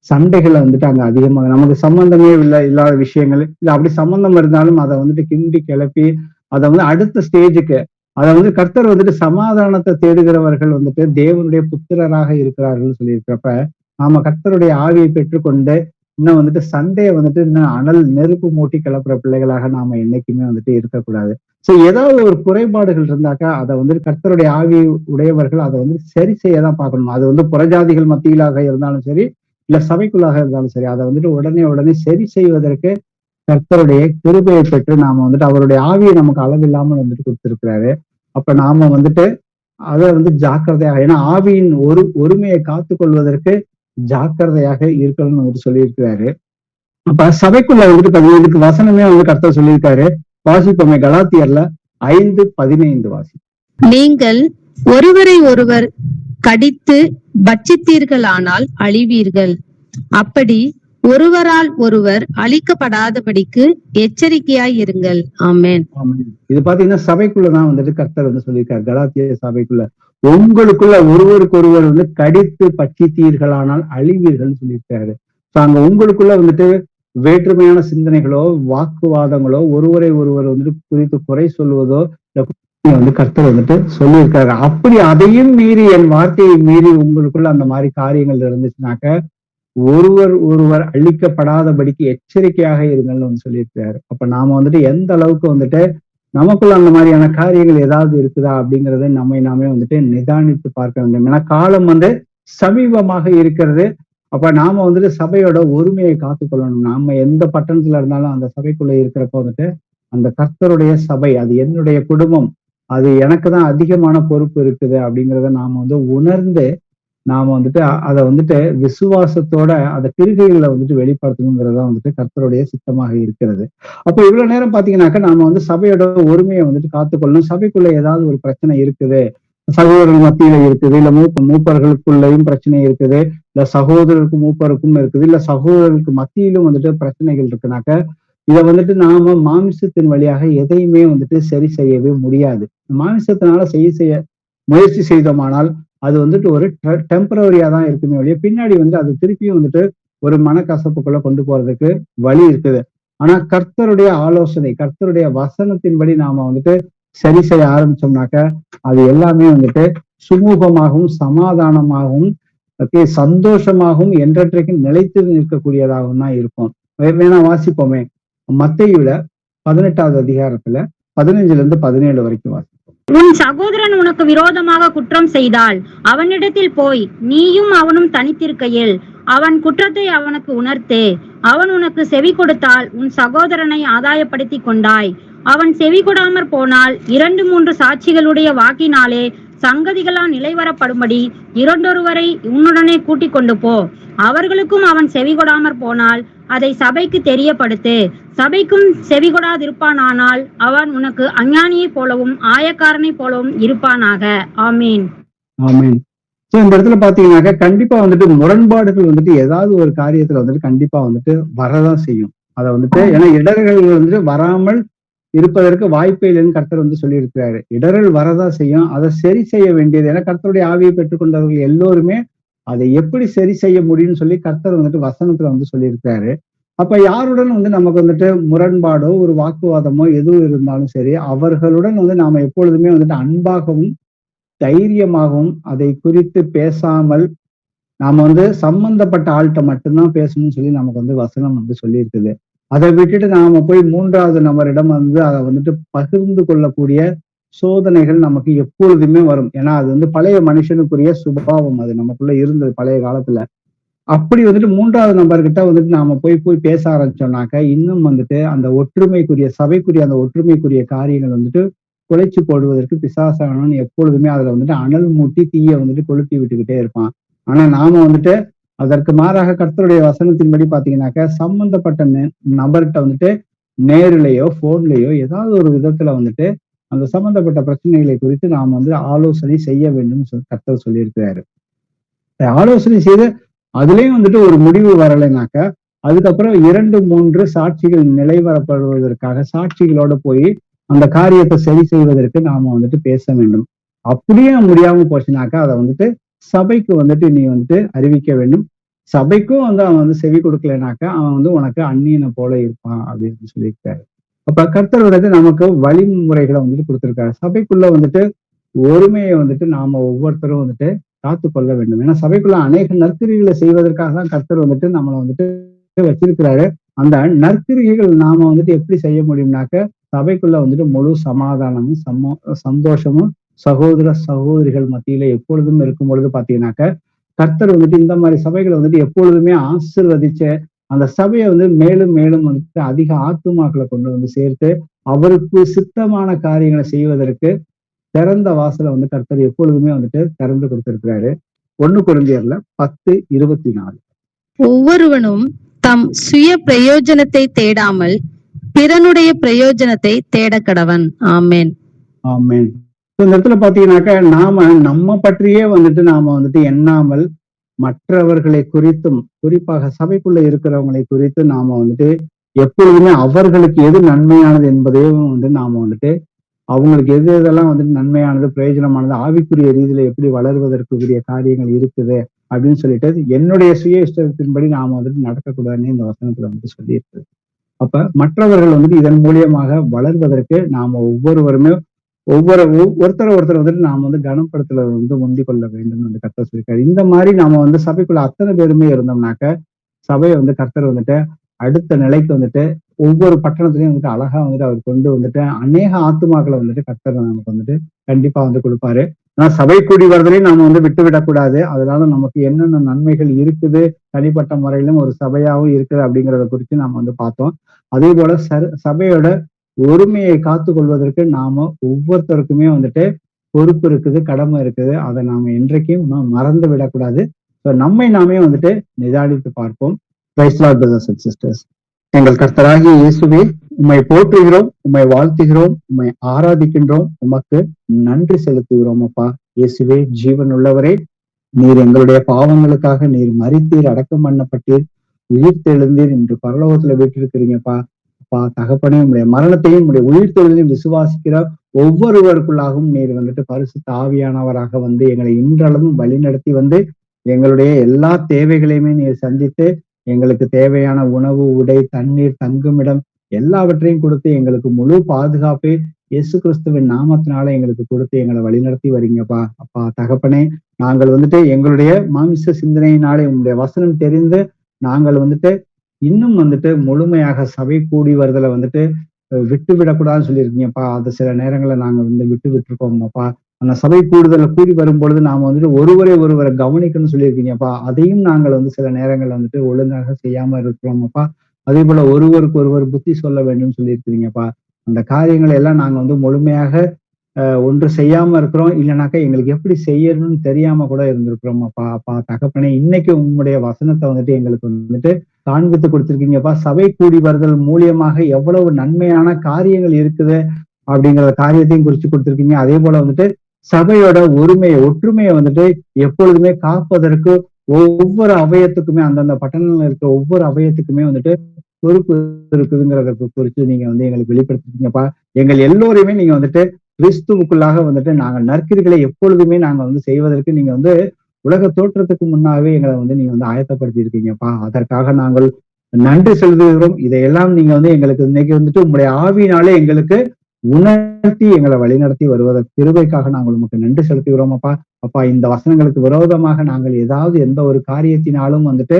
சண்டைகளை வந்துட்டு அங்க அதிகமாக நமக்கு சம்பந்தமே இல்லாத விஷயங்கள் இல்ல அப்படி சம்பந்தம் இருந்தாலும் அதை வந்துட்டு கிண்டி கிளப்பி அதை வந்து அடுத்த ஸ்டேஜுக்கு அதை வந்து கர்த்தர் வந்துட்டு சமாதானத்தை தேடுகிறவர்கள் வந்துட்டு தேவனுடைய புத்திரராக இருக்கிறார்கள் சொல்லியிருக்கிறப்ப நாம கர்த்தருடைய ஆவியை பெற்றுக்கொண்டு இன்னும் வந்துட்டு சண்டையை வந்துட்டு இன்னும் அனல் நெருப்பு மூட்டி கிளப்புற பிள்ளைகளாக நாம என்னைக்குமே வந்துட்டு இருக்கக்கூடாது. சோ ஏதாவது ஒரு குறைபாடுகள் இருந்தாக்கா அதை வந்துட்டு கர்த்தருடைய ஆவி உடையவர்கள் அதை வந்து சரி செய்யதான் பார்க்கணும். அது வந்து புறஜாதிகள் மத்தியிலாக இருந்தாலும் சரி இல்ல சபைக்குள்ளாக இருந்தாலும் சரி அதை வந்துட்டு உடனே சரி செய்வதற்கு கர்த்தருடைய கிருபையை பெற்று நாம வந்துட்டு அவருடைய ஆவியை நமக்கு அளவில்லாமல் வந்துட்டு கொடுத்திருக்கிறாரு. அப்ப நாம வந்துட்டு அதை வந்து ஜாக்கிரதையாக ஏன்னா ஆவியின் ஒருமையை காத்து கொள்வதற்கு ஜாக்கிரதையாக இருக்கணும்னு வந்துட்டு சொல்லியிருக்கிறாரு. அப்ப சபைக்குள்ள வந்துட்டு இதுக்கு வசனமே வந்து கர்த்தர் சொல்லியிருக்காரு. வாசிப்போமே கலாத்தியர்ல 5:15 வாசி. நீங்கள் ஒருவரை ஒருவர் கடித்து பட்சித்தீர்களானால் அழிவீர்கள். அப்படி ஒருவரால் ஒருவர் அழிக்கப்படாதபடிக்கு எச்சரிக்கையாய் இருங்கள். ஆமென். இது பாத்தீங்கன்னா சபைக்குள்ளதான் வந்துட்டு கர்த்தர் வந்து சொல்லியிருக்காரு. கலாத்திய சபைக்குள்ள உங்களுக்குள்ள ஒருவருக்கு ஒருவர் வந்து கடித்து பட்சித்தீர்களானால் அழிவீர்கள் சொல்லியிருக்காரு. அங்க உங்களுக்குள்ள வந்துட்டு வேற்றுமையான சிந்தனைகளோ வாக்குவாதங்களோ ஒருவரை ஒருவர் வந்துட்டு குறித்து குறை சொல்வதோ வந்து கர்த்தர் வந்துட்டு சொல்லியிருக்காரு. அப்படி அதையும் மீறி என் வார்த்தையை மீறி உங்களுக்குள்ள அந்த மாதிரி காரியங்கள் இருந்துச்சுனாக்க ஒருவர் அழிக்கப்படாதபடிக்கு எச்சரிக்கையாக இருங்கள்னு வந்து சொல்லியிருக்காரு. அப்ப நாம வந்துட்டு எந்த அளவுக்கு வந்துட்டு நமக்குள்ள அந்த மாதிரியான காரியங்கள் ஏதாவது இருக்குதா அப்படிங்கறத நாமே வந்துட்டு நிதானித்து பார்க்க வேண்டும். ஏன்னா காலம் வந்து சமீபமாக இருக்கிறது. அப்ப நாம வந்துட்டு சபையோட ஒருமையை காத்துக்கொள்ளணும். நாம எந்த பட்டணத்துல இருந்தாலும் அந்த சபைக்குள்ள இருக்கிறப்ப வந்துட்டு அந்த கர்த்தருடைய சபை அது என்னுடைய குடும்பம், அது எனக்கு தான் அதிகமான பொறுப்பு இருக்குது அப்படிங்கிறத நாம வந்து உணர்ந்து நாம வந்துட்டு அதை வந்துட்டு விசுவாசத்தோட அந்த கிருகைகளை வந்துட்டு வெளிப்படுத்தணுங்கிறதா வந்துட்டு கர்த்தருடைய சித்தமாக இருக்கிறது. அப்ப இவ்வளவு நேரம் பாத்தீங்கன்னாக்கா நாம வந்து சபையோட ஒருமையை வந்துட்டு காத்துக்கொள்ளணும். சபைக்குள்ள ஏதாவது ஒரு பிரச்சனை இருக்குது, சகோதரர்கள் மத்தியில இருக்குது, இல்ல மூப்பர்களுக்குள்ளயும் பிரச்சனை இருக்குது, இல்ல சகோதரருக்கும் மூப்பருக்கும் இருக்குது, இல்ல சகோதரர்களுக்கு மத்தியிலும் வந்துட்டு பிரச்சனைகள் இருக்குனாக்க இதை வந்துட்டு நாம மாமிசத்தின் வழியாக எதையுமே வந்துட்டு சரி செய்யவே முடியாது. மாமிசத்தினால செய்ய முயற்சி செய்தோமானால் அது வந்துட்டு ஒரு டெம்பரவரியா தான் இருக்குமே வழிய பின்னாடி வந்து அது திருப்பியும் வந்துட்டு ஒரு மனக்கசப்புக்குள்ள கொண்டு போறதுக்கு வழி இருக்குது. ஆனா கர்த்தருடைய ஆலோசனை கர்த்தருடைய வசனத்தின்படி நாம வந்துட்டு சரி செய்ய ஆரம்பிச்சோம்னாக்க அது எல்லாமே வந்துட்டு சுமூகமாகவும் சமாதானமாகவும் சந்தோஷமாகவும் என்றைக்கும் நிலைத்து நிற்கக்கூடியதாகவும் தான் இருக்கும். வேணா வாசிப்போமே மத்தேயுல 18வது அதிகாரத்துல 15-17 வரைக்கும் வாசிப்போம். உன் சகோதரன் உனக்கு விரோதமாக குற்றம் செய்தால் அவனிடத்தில் போய் நீயும் அவனும் தனித்திருக்கையில் அவன் குற்றத்தை அவனுக்கு உணர்த்தே. அவன் உனக்கு செவி கொடுத்தால் உன் சகோதரனை ஆதாயப்படுத்தி கொண்டாய். அவன் செவி கொடாமற் போனால் 2-3 சாட்சிகளுடைய வாக்கினாலே சங்கதிகளால் நிலைவரப்படும்படி இரண்டொருவரை உன்னுடனே கூட்டிக் கொண்டு போ. அவர்களுக்கும் அவன் செவி கொடாமற் போனால் அதை சபைக்கு தெரியப்படுத்து. சபைக்கும் செவி கொடாதிருப்பானால் அவன் உனக்கு அஞ்ஞானியை போலவும் ஆயக்காரனை போலவும் இருப்பானாக. ஆமீன். ஆமீன். சோ இந்த இடத்துல பாத்தீங்கன்னாக்க கண்டிப்பா வந்துட்டு முரண்பாடுகள் வந்துட்டு ஏதாவது ஒரு காரியத்துல வந்துட்டு கண்டிப்பா வந்துட்டு வரதான் செய்யும். அதை வந்துட்டு ஏன்னா இடர்கள் வந்துட்டு வராமல் இருப்பதற்கு வாய்ப்பே இல்லைன்னு கர்த்தர் வந்து சொல்லியிருக்கிறாரு. இடர்கள் வரதான் செய்யும். அதை சரி செய்ய வேண்டியது ஏன்னா கர்த்தருடைய ஆவியை பெற்றுக்கொண்டவர்கள் எல்லோருமே அதை எப்படி சரி செய்ய முடியும்னு சொல்லி கர்த்தர் வந்துட்டு வசனத்துல வந்து சொல்லியிருக்கிறாரு. அப்ப யாருடன் வந்து நமக்கு வந்துட்டு முரண்பாடோ ஒரு வாக்குவாதமோ எதுவும் இருந்தாலும் சரி அவர்களுடன் வந்து நாம எப்பொழுதுமே வந்துட்டு அன்பாகவும் தைரியமாகவும் அதை குறித்து பேசாமல் நாம வந்து சம்பந்தப்பட்ட ஆள்கிட்ட மட்டும்தான் பேசணும்னு சொல்லி நமக்கு வந்து வசனம் வந்து சொல்லியிருக்குது. அதை விட்டுட்டு நாம போய் 3வது நபரிடம் வந்து அதை வந்துட்டு பகிர்ந்து கொள்ளக்கூடிய சோதனைகள் நமக்கு எப்பொழுதுமே வரும். ஏன்னா அது வந்து பழைய மனுஷனுக்குரிய சுபாவம், அது நமக்குள்ள இருந்தது பழைய காலத்துல. அப்படி வந்துட்டு 3வது நபர்கிட்ட வந்துட்டு நாம போய் பேச ஆரம்பிச்சோம்னாக்க இன்னும் வந்துட்டு அந்த ஒற்றுமைக்குரிய சபைக்குரிய அந்த ஒற்றுமைக்குரிய காரியங்கள் வந்துட்டு குலைச்சு போடுவதற்கு பிசாசானவன் எப்பொழுதுமே அதுல வந்துட்டு அனல் மூட்டி தீய வந்துட்டு கொளுத்தி விட்டுக்கிட்டே இருப்பான். ஆனா நாம வந்துட்டு அதற்கு மாறாக கர்த்தருடைய வசனத்தின்படி பாத்தீங்கன்னாக்க சம்பந்தப்பட்ட நபர்கிட்ட வந்துட்டு நேரிலேயோ போன்லயோ ஏதாவது ஒரு விதத்துல வந்துட்டு அந்த சம்பந்தப்பட்ட பிரச்சனைகளை குறித்து நாம் வந்து ஆலோசனை செய்ய வேண்டும் கர்த்தர் சொல்லியிருக்கிறாரு. ஆலோசனை செய்து அதுலயும் வந்துட்டு ஒரு முடிவு வரலைனாக்க அதுக்கப்புறம் 2-3 சாட்சிகள் நிலைவரப்படுவதற்காக சாட்சிகளோட போய் அந்த காரியத்தை சரி செய்வதற்கு நாம வந்துட்டு பேச வேண்டும். அப்படியே முடியாம போச்சுனாக்கா அதை வந்துட்டு சபைக்கு வந்துட்டு நீ வந்துட்டு அறிவிக்க வேண்டும். சபைக்கும் வந்து அவன் வந்து செவி கொடுக்கலைனாக்கா அவன் வந்து உனக்கு அந்நியனை போல இருப்பான் அப்படின்னு சொல்லியிருக்காரு. அப்ப கர்த்தர் வந்துட்டு நமக்கு வழிமுறைகளை வந்துட்டு கொடுத்திருக்காரு. சபைக்குள்ள வந்துட்டு ஒருமையை வந்துட்டு நாம ஒவ்வொருத்தரும் வந்துட்டு காத்து கொள்ள வேண்டும். ஏன்னா சபைக்குள்ள அநேக நற்கிரிகளை செய்வதற்காக தான் கர்த்தர் வந்துட்டு நம்மளை வந்துட்டு வச்சிருக்கிறாரு. அந்த நற்கிரிகள் நாம வந்துட்டு எப்படி செய்ய முடியும்னாக்க சபைக்குள்ள வந்துட்டு முழு சமாதானமும் சந்தோஷமும் சகோதர சகோதரிகள் மத்தியில எப்பொழுதும் இருக்கும் பொழுது பாத்தீங்கன்னாக்க கர்த்தர் வந்துட்டு இந்த மாதிரி சபைகளை வந்துட்டு எப்பொழுதுமே ஆசீர்வதிச்ச அந்த சபையை வந்து மேலும் மேலும் வந்துட்டு அதிக ஆத்துமாக்களை கொண்டு வந்து சேர்த்து அவருக்கு சித்தமான காரியங்களை செய்வதற்கு திறந்த வாசலை வந்து கர்த்தர் எப்பொழுதுமே வந்துட்டு திறந்து கொடுத்திருக்கிறாரு. 1 கொரிந்தியர்ல 10:24. ஒவ்வொருவனும் தம் சுய பிரயோஜனத்தை தேடாமல் பிறனுடைய பிரயோஜனத்தை தேட கடவன். ஆமென். ஆமென். இந்த இடத்துல பாத்தீங்கன்னாக்க நாம நம்ம பற்றியே வந்துட்டு நாம வந்துட்டு எண்ணாமல் மற்றவர்களை குறித்தும் குறிப்பாக சபைக்குள்ள இருக்கிறவங்களை குறித்து நாம வந்துட்டு எப்பொழுதுமே அவர்களுக்கு எது நன்மையானது என்பதையும் வந்து நாம வந்துட்டு அவங்களுக்கு எது எதெல்லாம் வந்துட்டு நன்மையானது பிரயோஜனமானது ஆவிக்குரிய ரீதியில எப்படி வளர்வதற்குரிய காரியங்கள் இருக்குது அப்படின்னு சொல்லிட்டு என்னுடைய சுய இஷ்டத்தின்படி நாம வந்துட்டு நடக்கக்கூடாதுன்னு இந்த வசனத்துல வந்துட்டு சொல்லியிருக்கு. அப்ப மற்றவர்கள் வந்துட்டு இதன் மூலியமாக வளர்வதற்கு நாம ஒவ்வொருவருமே ஒருத்தர் வந்துட்டு நாம வந்து கனப்படுத்தல வந்து முந்திக் கொள்ள வேண்டும் என்று கர்த்தர் சொல்லியிருக்காரு. இந்த மாதிரி நாம வந்து சபைக்குள்ள அத்தனை பேருமே இருந்தோம்னாக்க சபையை வந்து கர்த்தர் வந்துட்டு அடுத்த நிலைக்கு வந்துட்டு ஒவ்வொரு பட்டணத்திலையும் வந்துட்டு அழகா வந்துட்டு அவர் கொண்டு வந்துட்டு அநேக ஆத்துமாக்களை வந்துட்டு கர்த்தர் நமக்கு வந்துட்டு கண்டிப்பா வந்து கொடுப்பாரு. ஆனா சபை கூடி வருதலையும் நாம வந்து விட்டு விடக்கூடாது. அதனால நமக்கு என்னென்ன நன்மைகள் இருக்குது தனிப்பட்ட முறையிலும் ஒரு சபையாவும் இருக்குது அப்படிங்கிறத குறித்து நாம வந்து பார்த்தோம். அதே போல சபையோட ஒருமையை காத்து கொள்வதற்கு நாம ஒவ்வொருத்தருக்குமே வந்துட்டு பொறுப்பு இருக்குது, கடமை இருக்குது. அதை நாம என்றைக்கும் மறந்து விடக்கூடாது. நம்மை நாமே வந்துட்டு நிதானித்து பார்ப்போம். Praise Lord brothers and sisters. எங்கள் கர்த்தராகிய இயேசுவே, உம்மை போற்றுகிறோம், உம்மை வாழ்த்துகிறோம், உம்மை ஆராதிக்கின்றோம், உமக்கு நன்றி செலுத்துகிறோம். அப்பா இயேசுவே, ஜீவன் உள்ளவரே, நீர் எங்களுடைய பாவங்களுக்காக நீர் மரித்தீர், அடக்கம் பண்ணப்பட்டீர், உயிர் தெழுந்தீர், இன்று பரலோகத்துல வீட்டிருக்கிறீங்கப்பா. அப்பா தகப்பனே, உங்களுடைய மரணத்தையும் உங்களுடைய உயிர் தெழுந்தையும் விசுவாசிக்கிற ஒவ்வொருவருக்குள்ளாகவும் நீர் வந்துட்டு பரிசுத்த ஆவியானவராக வந்து எங்களை இன்றளவும் வழி நடத்தி வந்து எங்களுடைய எல்லா தேவைகளையுமே நீர் சந்தித்து எங்களுக்கு தேவையான உணவு, உடை, தண்ணீர், தங்குமிடம் எல்லாவற்றையும் கொடுத்து எங்களுக்கு முழு பாதுகாப்பை இயேசு கிறிஸ்துவின் நாமத்தினால எங்களுக்கு கொடுத்து எங்களை வழிநடத்தி வரீங்கப்பா. அப்பா தகப்பனே, நாங்கள் வந்துட்டு எங்களுடைய மாமிச சிந்தனையினாலே உங்களுடைய வசனம் தெரிந்து நாங்கள் வந்துட்டு இன்னும் வந்துட்டு முழுமையாக சபை கூடி வருதலை வந்துட்டு விட்டு விடக்கூடாதுன்னு சொல்லியிருக்கீங்கப்பா. அது சில நேரங்களை நாங்க வந்து விட்டு இருக்கோம்ப்பா. அந்த சபை கூடுதல கூடி வரும் பொழுது நாம வந்துட்டு ஒருவரை கவனிக்கணும்னு சொல்லியிருக்கீங்கப்பா. அதையும் நாங்கள் வந்து சில நேரங்கள் வந்துட்டு ஒழுங்காக செய்யாம இருக்கிறோம்ப்பா. அதே போல ஒருவருக்கு ஒருவர் புத்தி சொல்ல வேண்டும் சொல்லியிருக்கிறீங்கப்பா. அந்த காரியங்களை எல்லாம் நாங்க வந்து முழுமையாக ஒன்று செய்யாம இருக்கிறோம். இல்லைனாக்கா எங்களுக்கு எப்படி செய்யணும்னு தெரியாம கூட இருந்திருக்கிறோம்ப்பா. அப்பா தகப்பனே, இன்னைக்கு உங்களுடைய வசனத்தை வந்துட்டு எங்களுக்கு வந்துட்டு காண்பித்து கொடுத்திருக்கீங்கப்பா. சபை கூடி வருதல் மூலியமாக எவ்வளவு நன்மையான காரியங்கள் இருக்குது அப்படிங்கிற காரியத்தையும் குறிச்சு கொடுத்திருக்கீங்க. அதே போல வந்துட்டு சபையோட ஒற்றுமையை வந்துட்டு எப்பொழுதுமே காப்பதற்கு ஒவ்வொரு அவயத்துக்குமே அந்தந்த பட்டணங்கள்ல இருக்க ஒவ்வொரு அவயத்துக்குமே வந்துட்டு பொறுப்பு இருக்குதுங்கிறத குறித்து நீங்க வந்து எங்களுக்கு வெளிப்படுத்திருக்கீங்கப்பா. எங்கள் எல்லோரையுமே நீங்க வந்துட்டு கிறிஸ்துவுக்குள்ளாக வந்துட்டு நாங்கள் நற்கிரிகளை எப்பொழுதுமே நாங்க வந்து செய்வதற்கு நீங்க வந்து உலக தோற்றத்துக்கு முன்னாவே எங்களை வந்து நீங்க வந்து ஆயத்தப்படுத்தி இருக்கீங்கப்பா. அதற்காக நாங்கள் நன்றி செலுத்துகிறோம். இதையெல்லாம் நீங்க வந்து எங்களுக்கு இன்னைக்கு வந்துட்டு உங்களுடைய ஆவியினாலே எங்களுக்கு உணர்த்தி எங்களை வழிநடத்தி வருவதற்கு கிருபைக்காக நாங்கள் உமக்கு நன்றி செலுத்துகிறோம் அப்பா. அப்பா, இந்த வசனங்களுக்கு விரோதமாக நாங்கள் ஏதாவது எந்த ஒரு காரியத்தினாலும் வந்துட்டு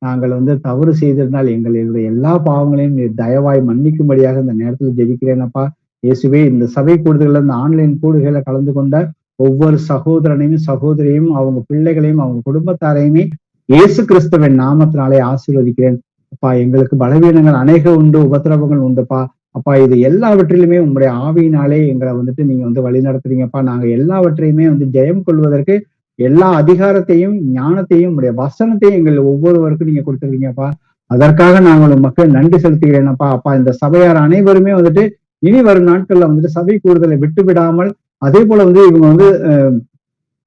நாங்கள் வந்து தவறு செய்திருந்தால் எங்களுடைய எல்லா பாவங்களையும் நீர் தயவாய் மன்னிக்கும்படியாக இந்த நேரத்தில் ஜெபிக்கிறேன் அப்பா. இயேசுவே, இந்த சபை கூடுதல்ல இந்த ஆன்லைன் கூடுகளை கலந்து கொண்ட ஒவ்வொரு சகோதரனையும் சகோதரியும் அவங்க பிள்ளைகளையும் அவங்க குடும்பத்தாரையுமே இயேசு கிறிஸ்துவின் நாமத்தினாலே ஆசீர்வதிக்கிறேன் அப்பா. எங்களுக்கு பலவீனங்கள் அநேக உண்டு, உபத்திரவங்கள் உண்டுப்பா. அப்பா, இது எல்லாவற்றிலுமே உங்களுடைய ஆவியினாலே எங்களை வந்துட்டு நீங்க வந்து வழி நடத்துறீங்கப்பா. நாங்க எல்லாவற்றையுமே வந்து ஜெயம் கொள்வதற்கு எல்லா அதிகாரத்தையும் ஞானத்தையும் உங்களுடைய வசனத்தையும் எங்கள் ஒவ்வொருவருக்கும் நீங்க கொடுத்துருக்கீங்கப்பா. அதற்காக நாங்கள் உமக்கு நன்றி செலுத்துகிறேனப்பா. அப்பா, இந்த சபையார் அனைவருமே வந்துட்டு இனி வரும் நாட்கள்ல வந்துட்டு சபை கூடுதலை விட்டு விடாமல், அதே போல வந்து இவங்க வந்து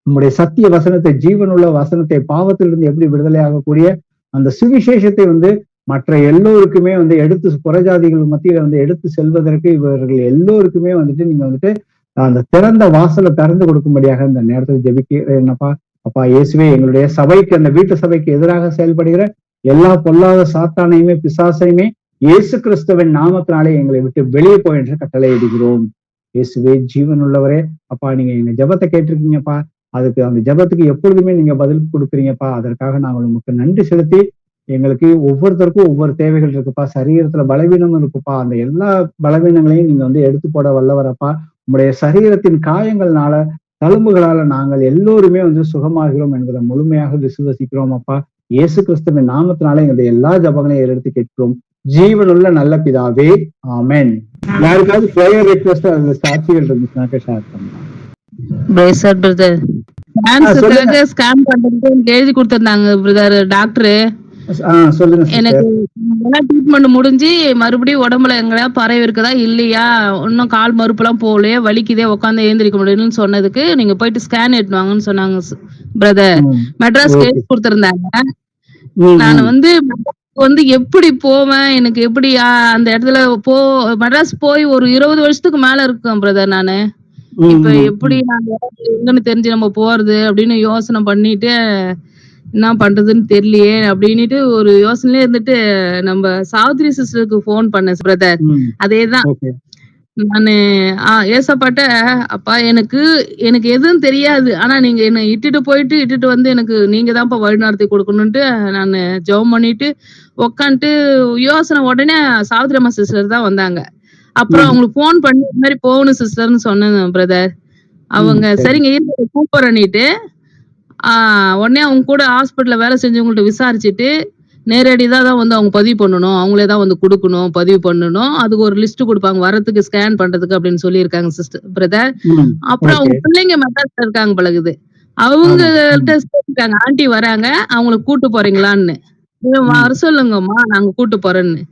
நம்முடைய சத்திய வசனத்தை, ஜீவனுள்ள வசனத்தை, பாவத்திலிருந்து எப்படி விடுதலை ஆகக்கூடிய அந்த சுவிசேஷத்தை வந்து மற்ற எல்லோருக்குமே வந்து எடுத்து புறஜாதிகள் மத்தியில வந்து எடுத்து செல்வதற்கு இவர்கள் எல்லோருக்குமே வந்துட்டு நீங்க வந்துட்டு அந்த திறந்த வாசலை திறந்து கொடுக்கும்படியாக இந்த நேரத்தில் ஜெபிக்க என்னப்பா. அப்பா இயேசுவே, எங்களுடைய சபைக்கு, அந்த வீட்டு சபைக்கு எதிராக செயல்படுகிற எல்லா பொல்லாத சாத்தானையுமே பிசாசையுமே இயேசு கிறிஸ்துவின் நாமத்தினாலே எங்களை விட்டு வெளியே போய் என்று கட்டளை இடுகிறோம். இயேசுவே ஜீவன் உள்ளவரே, அப்பா நீங்க எங்க ஜெபத்தை கேட்டிருக்கீங்கப்பா. அதுக்கு அந்த ஜெபத்துக்கு எப்பொழுதுமே நீங்க பதில் கொடுக்குறீங்கப்பா. அதற்காக நாங்கள் உங்களுக்கு நன்றி செலுத்தி, எங்களுக்கு ஒவ்வொருத்தருக்கும் ஒவ்வொரு தேவைகள் இருக்குப்பா. சரீரத்துல பலவீனம் இருக்குப்பா. அந்த எல்லா பலவீனங்களையும் நீங்க வந்து எடுத்து போட வல்லவரப்பா. உங்களுடைய சரீரத்தின் காயங்கள்னால, தழும்புகளால நாங்கள் எல்லோருமே வந்து சுகமாகிறோம் என்பதை முழுமையாக விசுவசிக்கிறோம் அப்பா. இயேசு கிறிஸ்துவின் நாமத்தினால எங்களுடைய எல்லா ஜபங்களையும் எடுத்து கேட்கிறோம். ஜீவனுள்ள நல்ல பிதாவே, ஆமென். யாருக்காவது ப்ரேயர் ரிக்வெஸ்ட் அந்த சாட்சிகள் இருந்துச்சுனாக்க ஷேர் பண்ணுங்க. ஸ்கேன் பண்றதுக்கு எழுதி கொடுத்திருந்தாங்க பிரதர் டாக்டர். சொல்லுங்க. எனக்கு ட்ரீட்மெண்ட் முடிஞ்சு மறுபடியும் உடம்புல எங்கயா பறவை இருக்குதா இல்லையா, இன்னும் கால் மறுப்பு எல்லாம் போகலையே, வலிக்குதே, உட்காந்து எழுந்திரிக்க முடியும்னு சொன்னதுக்கு நீங்க போயிட்டு ஸ்கேன் எடுத்துவாங்கன்னு சொன்னாங்க பிரதர். மெட்ராஸ் எழுதி கொடுத்திருந்தாங்க. நான் வந்து எப்படி போவேன், எனக்கு எப்படி அந்த இடத்துல மெட்ராஸ் போய் ஒரு 20 வருஷத்துக்கு மேல இருக்கும் பிரதர். நானு இப்ப எப்படி நான் எங்கன்னு தெரிஞ்சு நம்ம போறது அப்படின்னு யோசனை பண்ணிட்டு என்ன பண்றதுன்னு தெரியலையே அப்படின்னுட்டு ஒரு யோசனையிலே இருந்துட்டு நம்ம சாவித்ரி சிஸ்டருக்கு போன் பண்ணேன் பிரதர். அதேதான் நானு ஏசப்பாட்ட, அப்பா எனக்கு எதுவும் தெரியாது, ஆனா நீங்க என்ன இட்டுட்டு வந்து எனக்கு நீங்க தான்ப்பா வழிநடத்தி கொடுக்கணும்ட்டு நான் ஜெபம் பண்ணிட்டு உக்காந்துட்டு யோசனை. உடனே சாவித்ரி அம்மா சிஸ்டர் தான் வந்தாங்க. அப்புறம் அவங்களுக்கு போன் பண்ணி இந்த மாதிரி போகணும் சிஸ்டர்னு சொன்னேன் பிரதர். அவங்க சரிங்க கூப்பிடுறேன்னுட்டு உடனே அவங்க கூட ஹாஸ்பிட்டல்ல வேலை செஞ்சவங்கள்ட்ட விசாரிச்சுட்டு நேரடிதான் வந்து அவங்க பதிவு பண்ணணும், அவங்களே தான் வந்து கொடுக்கணும், பதிவு பண்ணணும், அதுக்கு ஒரு லிஸ்ட் கொடுப்பாங்க வரதுக்கு ஸ்கேன் பண்றதுக்கு அப்படின்னு சொல்லியிருக்காங்க சிஸ்டர் பிரதர். அப்புறம் அவங்க பிள்ளைங்க மெட்ராஸ்ல இருக்காங்க பழகுது, அவங்கள்ட்ட சொல்லிருக்காங்க ஆண்டி வராங்க, அவங்களை கூட்டு போறீங்களான்னு. வர சொல்லுங்கம்மா நாங்க கூட்டு போறேன்னு.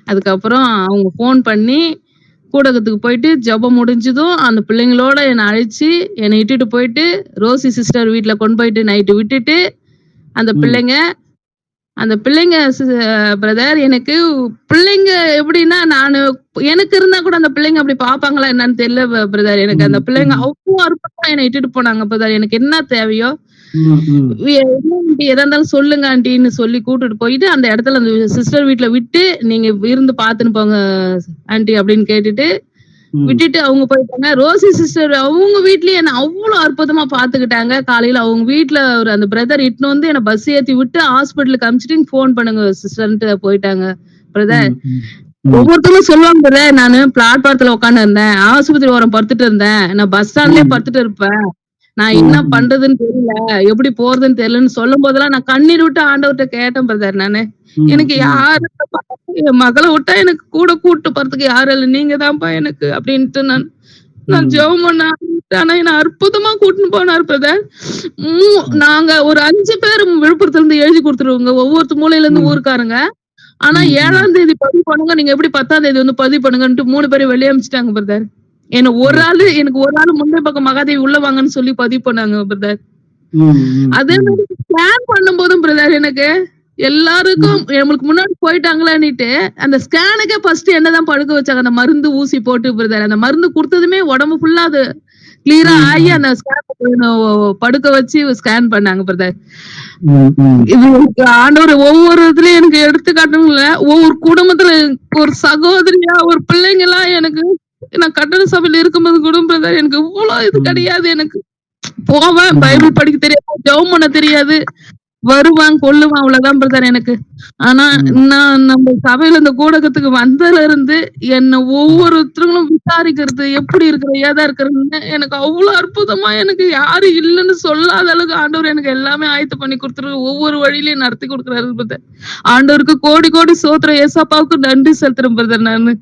அதுக்கப்புறம் அவங்க போன் பண்ணி கூடகத்துக்கு போயிட்டு ஜெபம் முடிஞ்சதும் அந்த பிள்ளைங்களோட என்னை அழைச்சு என்னை இட்டுட்டு போயிட்டு ரோசி சிஸ்டர் வீட்டுல கொண்டு போயிட்டு நைட்டு விட்டுட்டு அந்த பிள்ளைங்க பிரதர், எனக்கு பிள்ளைங்க எப்படின்னா, எனக்கு இருந்தா கூட அந்த பிள்ளைங்க அப்படி பாப்பாங்களா என்னன்னு தெரியல பிரதர். எனக்கு அந்த பிள்ளைங்க அவ்வளவு அற்புதமா என்னை இட்டுட்டு போனாங்க பிரதர். எனக்கு என்ன தேவையோ எதா இருந்தாலும் சொல்லுங்க ஆண்டின்னு சொல்லி கூட்டிட்டு போயிட்டு அந்த இடத்துல அந்த சிஸ்டர் வீட்டுல விட்டு நீங்க இருந்து பாத்துன்னு போங்க ஆண்டி அப்படின்னு கேட்டுட்டு விட்டுட்டு அவங்க போயிட்டாங்க. ரோசி சிஸ்டர் அவங்க வீட்லயே என்ன அவ்வளவு அற்புதமா பாத்துக்கிட்டாங்க. காலையில அவங்க வீட்டுல ஒரு அந்த பிரதர் இட்டுன்னு வந்து என்ன பஸ் ஏத்தி விட்டு ஹாஸ்பிட்டலுக்கு அனுப்பிச்சிட்டு போன் பண்ணுங்க சிஸ்டர்ன்ட்டு போயிட்டாங்க பிரதர். ஒவ்வொருத்தரும் சொல்லுவாங்க பிரதர், நானு பிளாட்பாரத்துல உட்காந்து இருந்தேன், ஆஸ்பத்திரி ஓரம் படுத்துட்டு இருந்தேன், நான் பஸ் ஸ்டாண்ட்லயே படுத்துட்டு இருப்பேன், நான் என்ன பண்றதுன்னு தெரியல, எப்படி போறதுன்னு தெரியலன்னு சொல்லும் போதெல்லாம் நான் கண்ணீர் விட்டு ஆண்டவர்கிட்ட கேட்டேன் பிரதர். நானு எனக்கு யாரு, என் மகளை விட்டா எனக்கு கூட கூட்டு போறதுக்கு யாரும் இல்லை, நீங்க தான்ப்பா எனக்கு அப்படின்ட்டு நான் ஜெபம் பண்ண. ஆனா என்ன அற்புதமா கூட்டின்னு போனார் பிரதர். நாங்க ஒரு 5 பேர் விழுப்புரத்துல இருந்து எழுதி கொடுத்துருவோங்க, ஒவ்வொரு மூலையில இருந்து ஊருக்காரங்க. ஆனா 7ஆம் தேதி பதிவு பண்ணுங்க, நீங்க எப்படி 10ஆம் தேதி வந்து பதிவு பண்ணுங்கன்ட்டு 3 பேரும் வெளியே அமிச்சிட்டாங்க பிரதர். எனக்கு ஒரு ஆளு முன்னே பக்கம் மகாதேவி உள்ள வாங்கன்னு சொல்லி பதிவு பண்ணாங்க பிரதர். அதே மாதிரி ஸ்கேன் பண்ணும் போதும் பிரதர் எனக்கு எல்லாருக்கும் நம்மளுக்கு முன்னாடி போயிட்டாங்களான்னுட்டு அந்த ஸ்கேனுக்கே ஃபர்ஸ்ட் என்னதான் படுக்க வச்சாங்க, அந்த மருந்து ஊசி போட்டு பிரதர். அந்த மருந்து கொடுத்ததுமே உடம்பு ஃபுல்லா அது கிளியரா ஆகி அந்த ஸ்கேன் படுக்க வச்சு ஸ்கேன் பண்ணாங்க பிரதர். இது எனக்கு ஆண்டவர் ஒவ்வொரு இதுலயும் எனக்கு எடுத்துக்காட்டுங்கள, ஒவ்வொரு குடும்பத்துல ஒரு சகோதரியா ஒரு பிள்ளைங்க எல்லாம் எனக்கு, நான் கட்டண சபையில இருக்கும்போது கூட பிரதர் எனக்கு இவ்வளவு இது கிடையாது. எனக்கு போவேன், பைபிள் படிக்க தெரியாது, ஜெபம் பண்ண தெரியாது, வருவான் கொல்லுவான், அவ்வளவுதான் பிரதர் எனக்கு. ஆனா நான் நம்ம சபையில இந்த கூடகத்துக்கு வந்ததுல இருந்து என்ன ஒவ்வொருத்தரும் விசாரிக்கிறது, எப்படி இருக்கிற ஏதா இருக்கிறதுன்னு எனக்கு அவ்வளவு அற்புதமா, எனக்கு யாரு இல்லைன்னு சொல்லாத அளவுக்கு ஆண்டவர் எனக்கு எல்லாமே ஆயத்து பண்ணி கொடுத்துரு, ஒவ்வொரு வழியிலயும் நடத்தி கொடுக்குறாரு பிரதர். ஆண்டவருக்கு கோடி கோடி சோத்திரம், ஏசப்பாவுக்கு நன்றி செலுத்துறேன் பிரதர். நானு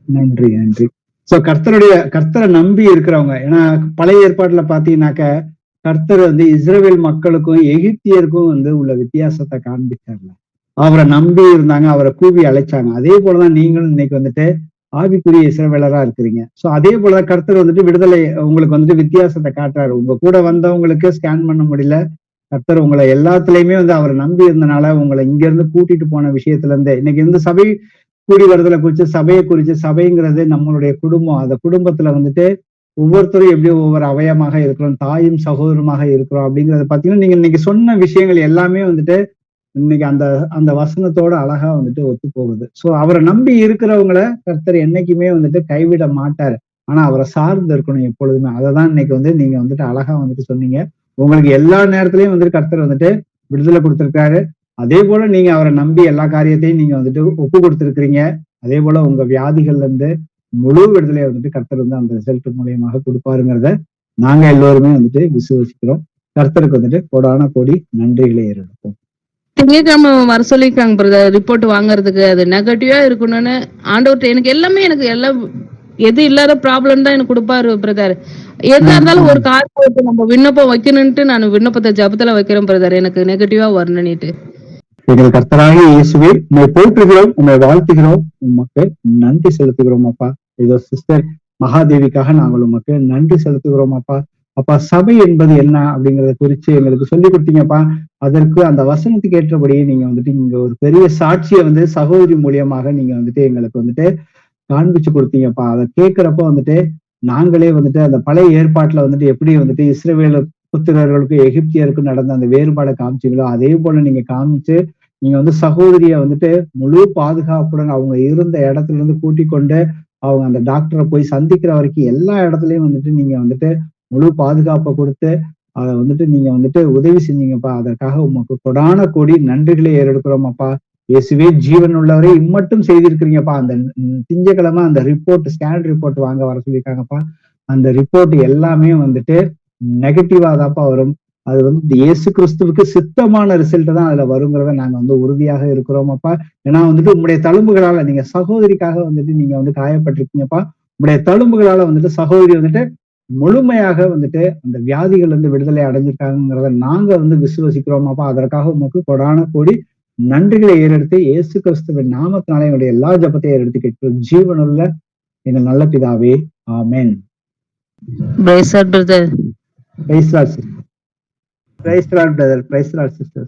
நன்றி. சோ கர்த்தரை நம்பி இருக்கிறவங்க, ஏன்னா பழைய ஏற்பாட்டுல பாத்தீங்கன்னாக்க கர்த்தர் வந்து இஸ்ரவேல் மக்களுக்கும் எகிப்தியருக்கும் வந்து உள்ள வித்தியாசத்தை காண்பிச்சார்ல. அவரை நம்பி இருந்தாங்க, அவரை கூவி அழைச்சாங்க. அதே போலதான் நீங்களும் இன்னைக்கு வந்துட்டு ஆவிக்குரிய இஸ்ரவேலரா இருக்கிறீங்க. சோ அதே போலதான் கர்த்தர் வந்துட்டு விடுதலை உங்களுக்கு வந்துட்டு வித்தியாசத்தை காட்டுறாரு. உங்க கூட வந்தவங்களுக்கு ஸ்கேன் பண்ண முடியல, கர்த்தர் உங்களை எல்லாத்துலயுமே வந்து அவரை நம்பி இருந்தனால உங்களை இங்க இருந்து கூட்டிட்டு போன விஷயத்துல இருந்து இன்னைக்கு இந்த சபை கூடி வருதலை குறிச்சு சபையை குறிச்சு, சபைங்கிறது நம்மளுடைய குடும்பம். அந்த குடும்பத்துல வந்துட்டு ஒவ்வொருத்தரும் எப்படி ஒவ்வொரு அவயமாக இருக்கிறோம், தாயும் சகோதரமாக இருக்கிறோம் அப்படிங்கறத பாத்தீங்கன்னா நீங்க இன்னைக்கு சொன்ன விஷயங்கள் எல்லாமே வந்துட்டு இன்னைக்கு அந்த அந்த வசனத்தோட அழகா வந்துட்டு ஒத்து போகுது. சோ அவரை நம்பி இருக்கிறவங்களை கர்த்தர் என்னைக்குமே வந்துட்டு கைவிட மாட்டாரு. ஆனா அவரை சார்ந்து இருக்கணும் எப்பொழுதுமே. அததான் இன்னைக்கு வந்து நீங்க வந்துட்டு அழகா வந்துட்டு சொன்னீங்க. உங்களுக்கு எல்லா நேரத்திலயும் வந்துட்டு கர்த்தர் வந்துட்டு விடுதலை கொடுத்திருக்காரு. அதே போல நீங்க அவரை நம்பி எல்லா காரியத்தையும் நீங்க வந்துட்டு ஒப்பு கொடுத்திருக்கிறீங்க. அதே போல உங்க வியாதிகள்ல இருந்து முழு விடுதலையை வந்துட்டு கர்த்தர் வந்து அந்த ரிசல்ட் மூலியமாக கொடுப்பாருங்கிறத நாங்க எல்லோருமே வந்துட்டு விசுவசிக்கிறோம். கர்த்தருக்கு வந்துட்டு கோடான கோடி நன்றிகளை ஏறெடுப்போம். திங்கட்கிழமை வர சொல்லிருக்காங்க பிரதர் ரிப்போர்ட் வாங்குறதுக்கு. அது நெகட்டிவா இருக்கணும்னு ஆண்டவர்கிட்ட எனக்கு எல்லாம் எது இல்லாத ப்ராப்ளம் தான் எனக்கு கொடுப்பாரு பிரதர். எதா இருந்தாலும் ஒரு காரியத்தை நம்ம விண்ணப்பம் வைக்கணும்ட்டு நான் விண்ணப்பத்தை ஜபத்துல வைக்கிறேன் பிரதர், எனக்கு நெகட்டிவா வரணும்னுட்டு. எங்கள் கர்த்தராகிய இயேசுவே உண்மை போற்றுகிறோம், உண்மை வாழ்த்துகிறோம், உமக்கு நன்றி செலுத்துகிறோம் அப்பா. இதோ சிஸ்டர் மகாதேவிக்காக நாங்கள் உமக்கு நன்றி செலுத்துகிறோம் அப்பா. அப்பா சபை என்பது என்ன அப்படிங்கறத குறிச்சு எங்களுக்கு சொல்லி கொடுத்தீங்கப்பா. அதற்கு அந்த வசனத்துக்கு ஏற்றபடியே நீங்க வந்துட்டு இங்க ஒரு பெரிய சாட்சியை வந்து சகோதரி மூலியமாக நீங்க வந்துட்டு எங்களுக்கு வந்துட்டு காண்பிச்சு கொடுத்தீங்கப்பா. அதை கேட்கிறப்ப வந்துட்டு நாங்களே வந்துட்டு அந்த பழைய ஏற்பாட்டுல வந்துட்டு எப்படி வந்துட்டு இஸ்ரவேல் புத்திரர்களுக்கும் எகிப்தியருக்கும் நடந்த அந்த வேறுபாடை காமிச்சீங்களோ அதே போல நீங்க காமிச்சு நீங்க வந்து சகோதரிய வந்துட்டு முழு பாதுகாப்புடன் அவங்க இருந்த இடத்துல இருந்து கூட்டிக் கொண்டு அவங்க அந்த டாக்டரை போய் சந்திக்கிற வரைக்கும் எல்லா இடத்துலயும் வந்துட்டு நீங்க வந்துட்டு முழு பாதுகாப்பை கொடுத்து அதை வந்துட்டு நீங்க வந்துட்டு உதவி செஞ்சீங்கப்பா. அதற்காக உமக்கு கொடான கோடி நன்றிகளை ஏறெடுக்கிறோம் அப்பா. இயேசுவே ஜீவன் உள்ளவரை இம்மட்டும் செய்திருக்கிறீங்கப்பா. அந்த திங்கட்கிழமை அந்த ரிப்போர்ட் ஸ்கேன் ரிப்போர்ட் வாங்க வர சொல்லியிருக்காங்கப்பா. அந்த ரிப்போர்ட் எல்லாமே வந்துட்டு நெகட்டிவா தான்ப்பா வரும். அது வந்து இயேசு கிறிஸ்துவுக்கு சித்தமான ரிசல்ட் தான் அதுல வருங்கிறத நாங்க வந்து உறுதியாக இருக்கிறோம் அப்பா. ஏன்னா வந்துட்டு உங்களுடைய தழும்புகளால நீங்க சகோதரிக்காக வந்துட்டு நீங்க வந்து காயப்பட்டிருக்கீங்கப்பா. உங்களுடைய தழும்புகளால வந்துட்டு சகோதரி வந்துட்டு முழுமையாக வந்துட்டு அந்த வியாதிகள் வந்து விடுதலை அடைஞ்சிருக்காங்கிறத நாங்க வந்து விசுவசிக்கிறோமாப்பா. அதற்காக உமக்கு கொடான கோடி நன்றிகளை ஏறெடுத்து இயேசு கிறிஸ்துவின் நாமத்தினாலே என்னுடைய எல்லா ஜபத்தையும் ஏறெடுத்து கேட்கிறோம் ஜீவனுள்ள எங்கள் நல்ல பிதாவே, ஆமென். Brother praise lord sister. Praise lord brother. Praise lord sister.